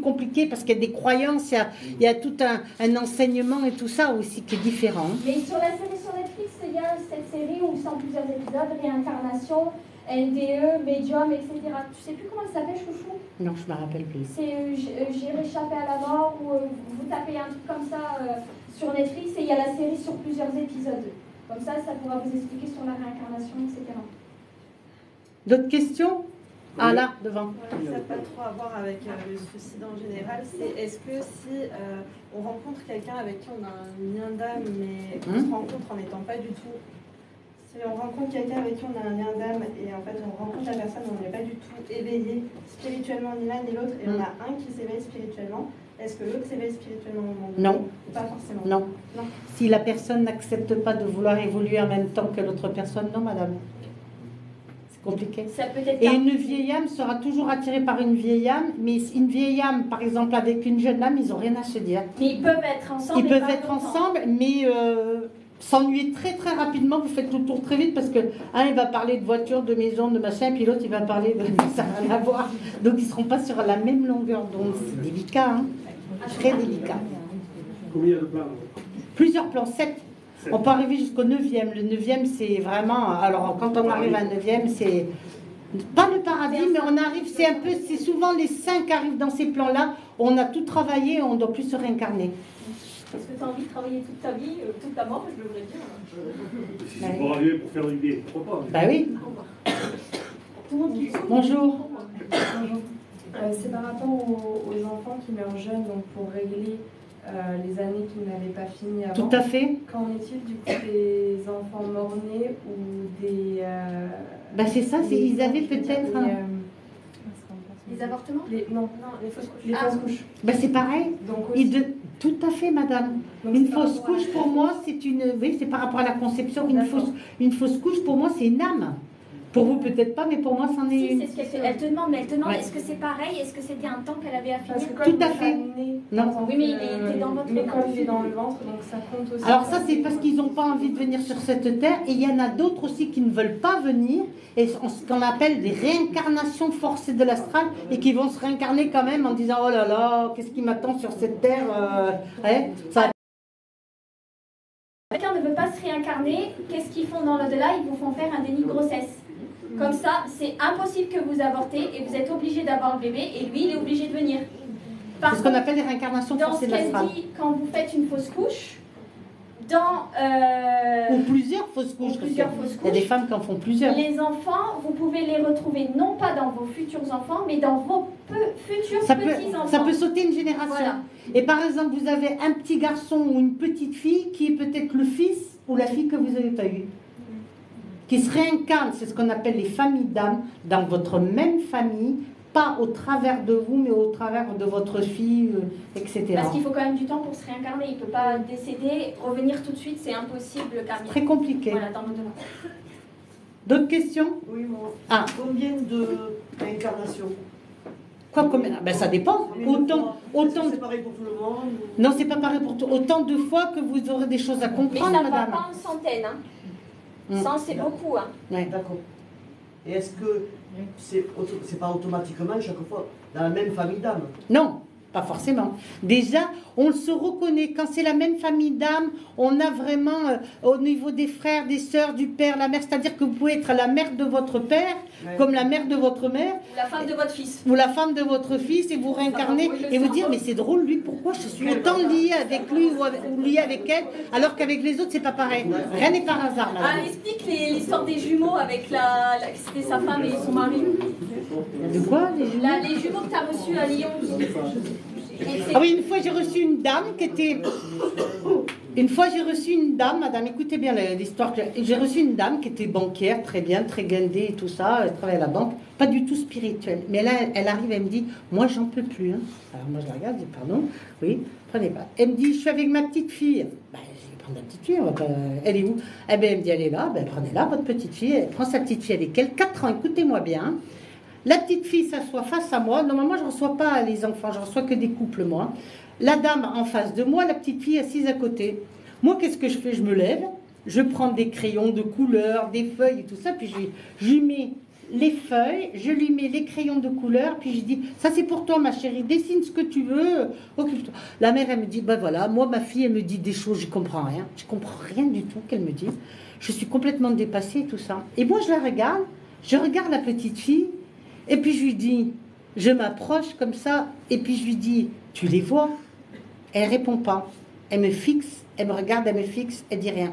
compliqué parce qu'il y a des croyances, il y a tout un enseignement et tout ça aussi qui est différent. Mais sur la série sur Netflix, il y a cette série où sont plusieurs épisodes, réincarnation, NDE, médium, etc. Tu sais plus comment elle s'appelle, chouchou? Non, je ne me rappelle plus. C'est J'ai réchappé à la mort, ou vous tapez un truc comme ça sur Netflix et il y a la série sur plusieurs épisodes. Comme ça pourra vous expliquer sur la réincarnation, etc. D'autres questions? Ah là, devant. Ça n'a pas trop à voir avec le suicide en général. C'est est-ce que si on rencontre quelqu'un avec qui on a un lien d'âme, mais on se rencontre en n'étant pas du tout... Si on rencontre quelqu'un avec qui on a un lien d'âme et en fait on rencontre la personne, on n'est pas du tout éveillé spirituellement ni l'un ni l'autre, et on a un qui s'éveille spirituellement, est-ce que l'autre s'éveille spirituellement au moment donné? Non. Pas forcément. Non. Si la personne n'accepte pas de vouloir évoluer en même temps que l'autre personne, non, madame. C'est compliqué. Ça peut être et une vieille âme sera toujours attirée par une vieille âme, mais une vieille âme, par exemple, avec une jeune âme, ils n'ont rien à se dire. Mais ils peuvent être ensemble. Ils peuvent être ensemble, mais s'ennuyer très très rapidement. Vous faites le tour très vite parce que un il va parler de voiture, de maison, de machin, puis l'autre il va parler de ça n'a rien à voir. Donc ils ne seront pas sur la même longueur d'onde. C'est délicat, hein, très délicat. Combien de plans? Plusieurs plans, 7. On peut arriver jusqu'au 9e. Le 9e, c'est vraiment... Alors, quand on arrive à 9e, c'est... Pas le paradis, mais on arrive... C'est souvent les 5 qui arrivent dans ces plans-là. On a tout travaillé, on ne doit plus se réincarner. Est-ce que tu as envie de travailler toute ta vie, toute ta mort, je devrais dire? Si c'est pour arriver pour faire du bien, pourquoi pas? Bah oui. Bonjour. C'est par rapport aux enfants qui meurent jeunes, donc pour régler les années qu'ils n'avaient pas finies avant. Tout à fait. Qu'en est-il du coup des enfants morts-nés ou des... Bah c'est ça, ils avaient peut-être... Les avortements? Non, les fausses couches. Bah c'est pareil. Donc, tout à fait, madame. Donc, une fausse couche, pour moi, c'est une... Oui, c'est par rapport à la conception. Une fausse couche, pour moi, c'est une âme. Pour vous, peut-être pas, mais pour moi, c'en est une. Si, c'est ce qu'elle te demande, mais elle te demande, Ouais. est-ce que c'est pareil? Est-ce que c'était un temps qu'elle avait à finir? Tout à fait. Non. Oui, mais il était dans votre Mais ventre. comme il est dans le ventre, donc ça compte aussi. Alors ça, c'est parce qu'ils n'ont pas envie de venir sur cette terre. Et il y en a d'autres aussi qui ne veulent pas venir. Et ce qu'on appelle des réincarnations forcées de l'astral. Et qui vont se réincarner quand même en disant, oh là là, qu'est-ce qui m'attend sur cette terre ça... Quelqu'un ne veut pas se réincarner, qu'est-ce qu'ils font dans l'au-delà? Ils vous font faire un déni de grossesse. Comme ça, c'est impossible que vous avortez et vous êtes obligé d'avoir le bébé et lui, il est obligé de venir. C'est ce qu'on appelle les réincarnations Dans ce forcées de qu'elle l'astral. dit, quand vous faites une fausse couche, Ou plusieurs fausses couches. Il y a des femmes qui en font plusieurs. les enfants, vous pouvez les retrouver non pas dans vos futurs enfants, mais dans vos futurs petits-enfants. Ça peut sauter une génération. Voilà. Et par exemple, vous avez un petit garçon ou une petite fille qui est peut-être le fils ou la fille que vous n'avez pas eu, qui se réincarne, c'est ce qu'on appelle les familles d'âmes, dans votre même famille, pas au travers de vous, mais au travers de votre fille, etc. Parce qu'il faut quand même du temps pour se réincarner. Il ne peut pas décéder, revenir tout de suite, c'est impossible. C'est très compliqué. Voilà, dans l'au-delà. D'autres questions? Oui, moi. Ah. Combien de réincarnations? Quoi, combien? Ben, ça dépend. Autant. C'est pareil pour tout le monde? Non, c'est pas pareil pour tout. Autant de fois que vous aurez des choses à Mais comprendre, ça ne va madame. pas en centaines. Hein. 100, c'est beaucoup. Hein. Ouais. D'accord. Et est-ce que c'est pas automatiquement chaque fois dans la même famille d'âmes? Non. pas forcément. Déjà, on se reconnaît. Quand c'est la même famille d'âme, on a vraiment, au niveau des frères, des sœurs, du père, la mère, c'est-à-dire que vous pouvez être la mère de votre père, comme la mère de votre mère. Ou la femme de votre fils. Ou la femme de votre fils, et vous réincarnez, et vous dire, mais c'est drôle, lui, pourquoi je suis autant liée avec lui ou liée avec elle, alors qu'avec les autres, c'est pas pareil. Rien n'est par hasard, madame. Ah, explique l'histoire des jumeaux avec c'était sa femme et son mari. De quoi, les jumeaux? Les jumeaux que tu as reçus à Lyon. Ah oui, une fois j'ai reçu une dame qui était... Une fois j'ai reçu une dame, madame, écoutez bien l'histoire. J'ai reçu une dame qui était banquière, très bien, très guindée et tout ça, elle travaille à la banque, pas du tout spirituelle. Mais là, elle arrive, elle me dit, moi j'en peux plus. Hein. Alors moi je la regarde, je dis, pardon, oui, prenez pas. Elle me dit, je suis avec ma petite fille. Ben, je vais prendre la petite fille, on va pas... Elle est où? Eh ben, elle me dit, elle est là, ben, prenez-la, votre petite fille. Elle prend sa petite fille avec elle, 4 ans, écoutez-moi bien. La petite fille s'assoit face à moi. Normalement, je ne reçois pas les enfants, je ne reçois que des couples, moi. La dame en face de moi, la petite fille assise à côté. Moi, qu'est-ce que je fais? Je me lève, je prends des crayons de couleur, des feuilles et tout ça, puis je lui mets les feuilles, je lui mets les crayons de couleur, puis je dis, ça c'est pour toi, ma chérie, dessine ce que tu veux, occupe-toi. La mère, elle me dit, ben voilà, moi, ma fille, elle me dit des choses, je comprends rien du tout qu'elle me dit. Je suis complètement dépassée et tout ça. Et moi, je regarde la petite fille, et puis je lui dis, je m'approche comme ça, et puis je lui dis, tu les vois? Elle répond pas. Elle me fixe, elle me regarde, elle me fixe, elle dit rien.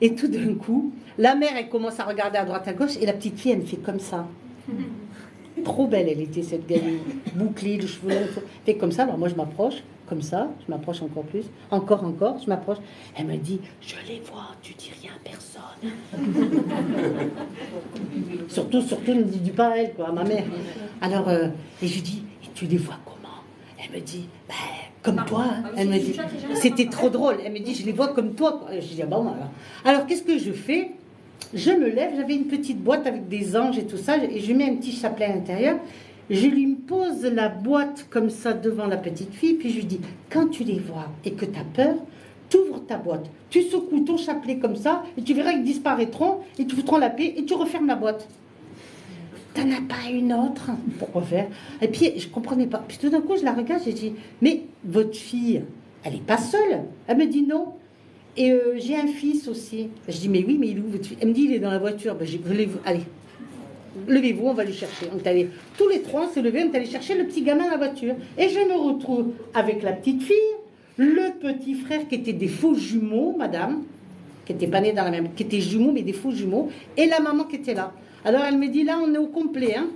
Et tout d'un coup, la mère, elle commence à regarder à droite, à gauche, et la petite fille, elle me fait comme ça. Trop belle, elle était, cette gamine. Bouclée, les cheveux longs, elle fait comme ça. Alors moi, je m'approche, comme ça, je m'approche encore plus, encore, je m'approche. Elle me dit, je les vois, tu dis rien à personne. surtout, ne dis pas à elle, quoi, à ma mère. Alors, et je lui dis, et tu les vois comment? Elle me dit, ben, comme toi. Hein. Elle me dit, c'était trop drôle. Elle me dit, je les vois comme toi. Quoi. Je dis, ah bon, alors qu'est-ce que je fais? Je me lève, j'avais une petite boîte avec des anges et tout ça, et je mets un petit chapelet à l'intérieur. Je lui pose la boîte comme ça devant la petite fille, puis je lui dis, quand tu les vois et que tu as peur, tu ouvres ta boîte, tu secoues ton chapelet comme ça, et tu verras qu'ils disparaîtront, et tu foutront la paix, et tu refermes la boîte. T'en as pas une autre? Pourquoi faire? Et puis, je comprenais pas. Puis tout d'un coup, je la regarde, j'ai dit, mais votre fille, elle est pas seule? Elle me dit non. Et j'ai un fils aussi. Je dis, mais oui, mais il est où votre fils? Elle me dit, il est dans la voiture. Ben, allez, levez-vous, on va le chercher. On est allés, tous les trois, on s'est levés, on est allés chercher le petit gamin dans la voiture. Et je me retrouve avec la petite fille, le petit frère qui était des faux jumeaux, madame, qui n'était pas né dans la même, qui était jumeaux, mais des faux jumeaux, et la maman qui était là. Alors elle me dit, là, on est au complet, hein.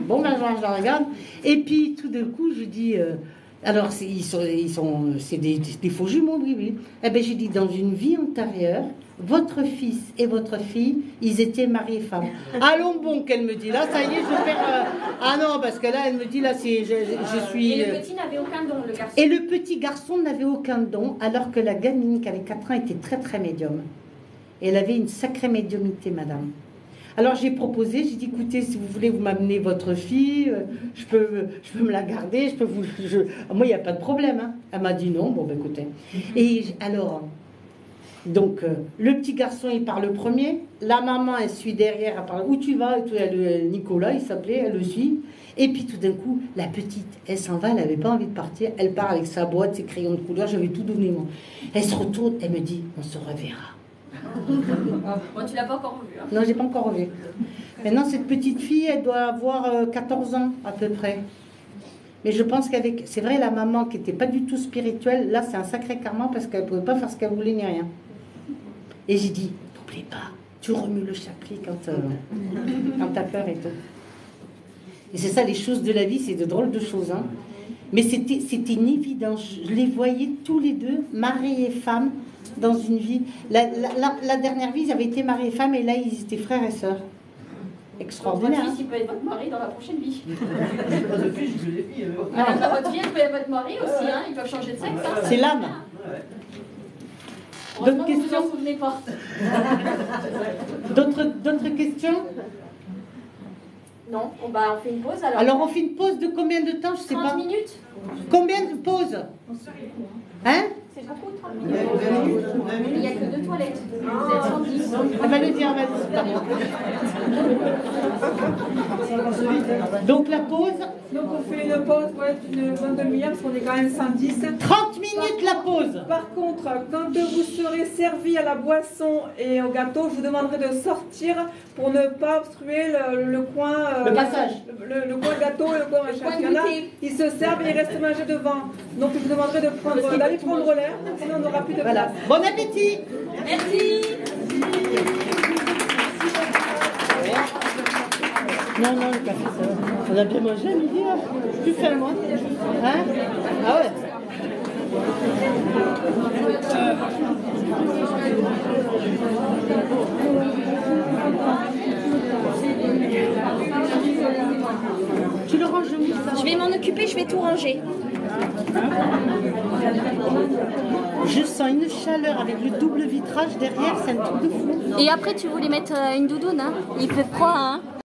Bon, ben, je la regarde. Et puis, tout d'un coup, je dis, alors, c'est des faux jumeaux, oui. Eh bien, j'ai dit, dans une vie antérieure, votre fils et votre fille, ils étaient mari et femme. Allons bon, qu'elle me dit. Là, ça y est, je perds... Ah non, parce que là, elle me dit, là, je suis... Et le petit n'avait aucun don, le garçon. Et le petit garçon n'avait aucun don, alors que la gamine, qui avait 4 ans, était très, très médium. Et elle avait une sacrée médiumnité, madame. Alors j'ai proposé, j'ai dit, écoutez, si vous voulez vous m'amener votre fille, je peux me la garder, moi il n'y a pas de problème. Hein. Elle m'a dit non, bon ben écoutez. Et alors, donc le petit garçon il part le premier, la maman elle suit derrière, elle parle, où tu vas? Nicolas il s'appelait, elle le suit. Et puis tout d'un coup, la petite, elle s'en va, elle n'avait pas envie de partir, elle part avec sa boîte, ses crayons de couleur, j'avais tout donné moi. Elle se retourne, elle me dit, on se reverra. Bon, tu l'as pas encore revue. Hein. Non, j'ai pas encore revu. Maintenant, cette petite fille, elle doit avoir 14 ans à peu près. Mais je pense qu'avec, c'est vrai, la maman qui n'était pas du tout spirituelle, là, c'est un sacré karma parce qu'elle ne pouvait pas faire ce qu'elle voulait ni rien. Et j'ai dit, n'oublie pas, tu remues le chapelet quand t'as peur et tout. Et c'est ça, les choses de la vie, c'est de drôles de choses. Hein. Mais c'était une évidence. Je les voyais tous les deux, mari et femme, dans une vie. La dernière vie, ils avaient été mari et femme, et là, ils étaient frères et sœurs. Extraordinaire. Votre fils, il peut être votre mari dans la prochaine vie. Votre fille, je l'ai dit. Votre fille, elle peut être votre mari aussi, hein. Ils peuvent changer de sexe. Hein. C'est l'âme. D'autres questions? Vous en souvenez pas. D'autres questions? Non, on fait une pause alors. Alors on fait une pause de combien de temps? Je sais 30 pas. minutes. Combien de pauses? Hein? C'est beaucoup, 30 minutes. Il n'y a que 2 toilettes. Vous êtes 110. Ah bah le dire, vas-y, c'est pas bon. Donc la pause? Donc on fait une pause, ouais, une bonne demi-heure parce qu'on est quand même 110. 30 minutes la pause. Par contre, quand vous serez servi à la boisson et au gâteau, je vous demanderai de sortir pour ne pas obstruer le coin... le passage. Le coin gâteau et le coin machin. Il y en a, ils se servent et ils restent manger devant. Donc je vous demanderai d'aller prendre l'air, sinon on n'aura plus de place. Bon appétit. Merci. Non, le café, ça va. On a bien mangé à midi, là. Plus faim, moi. Hein? Ah ouais. Tu le ranges où, ça? Je vais m'en occuper, je vais tout ranger. Je sens une chaleur avec le double vitrage derrière, c'est un truc de fou. Et après, tu voulais mettre une doudoune, hein? Il fait froid, hein?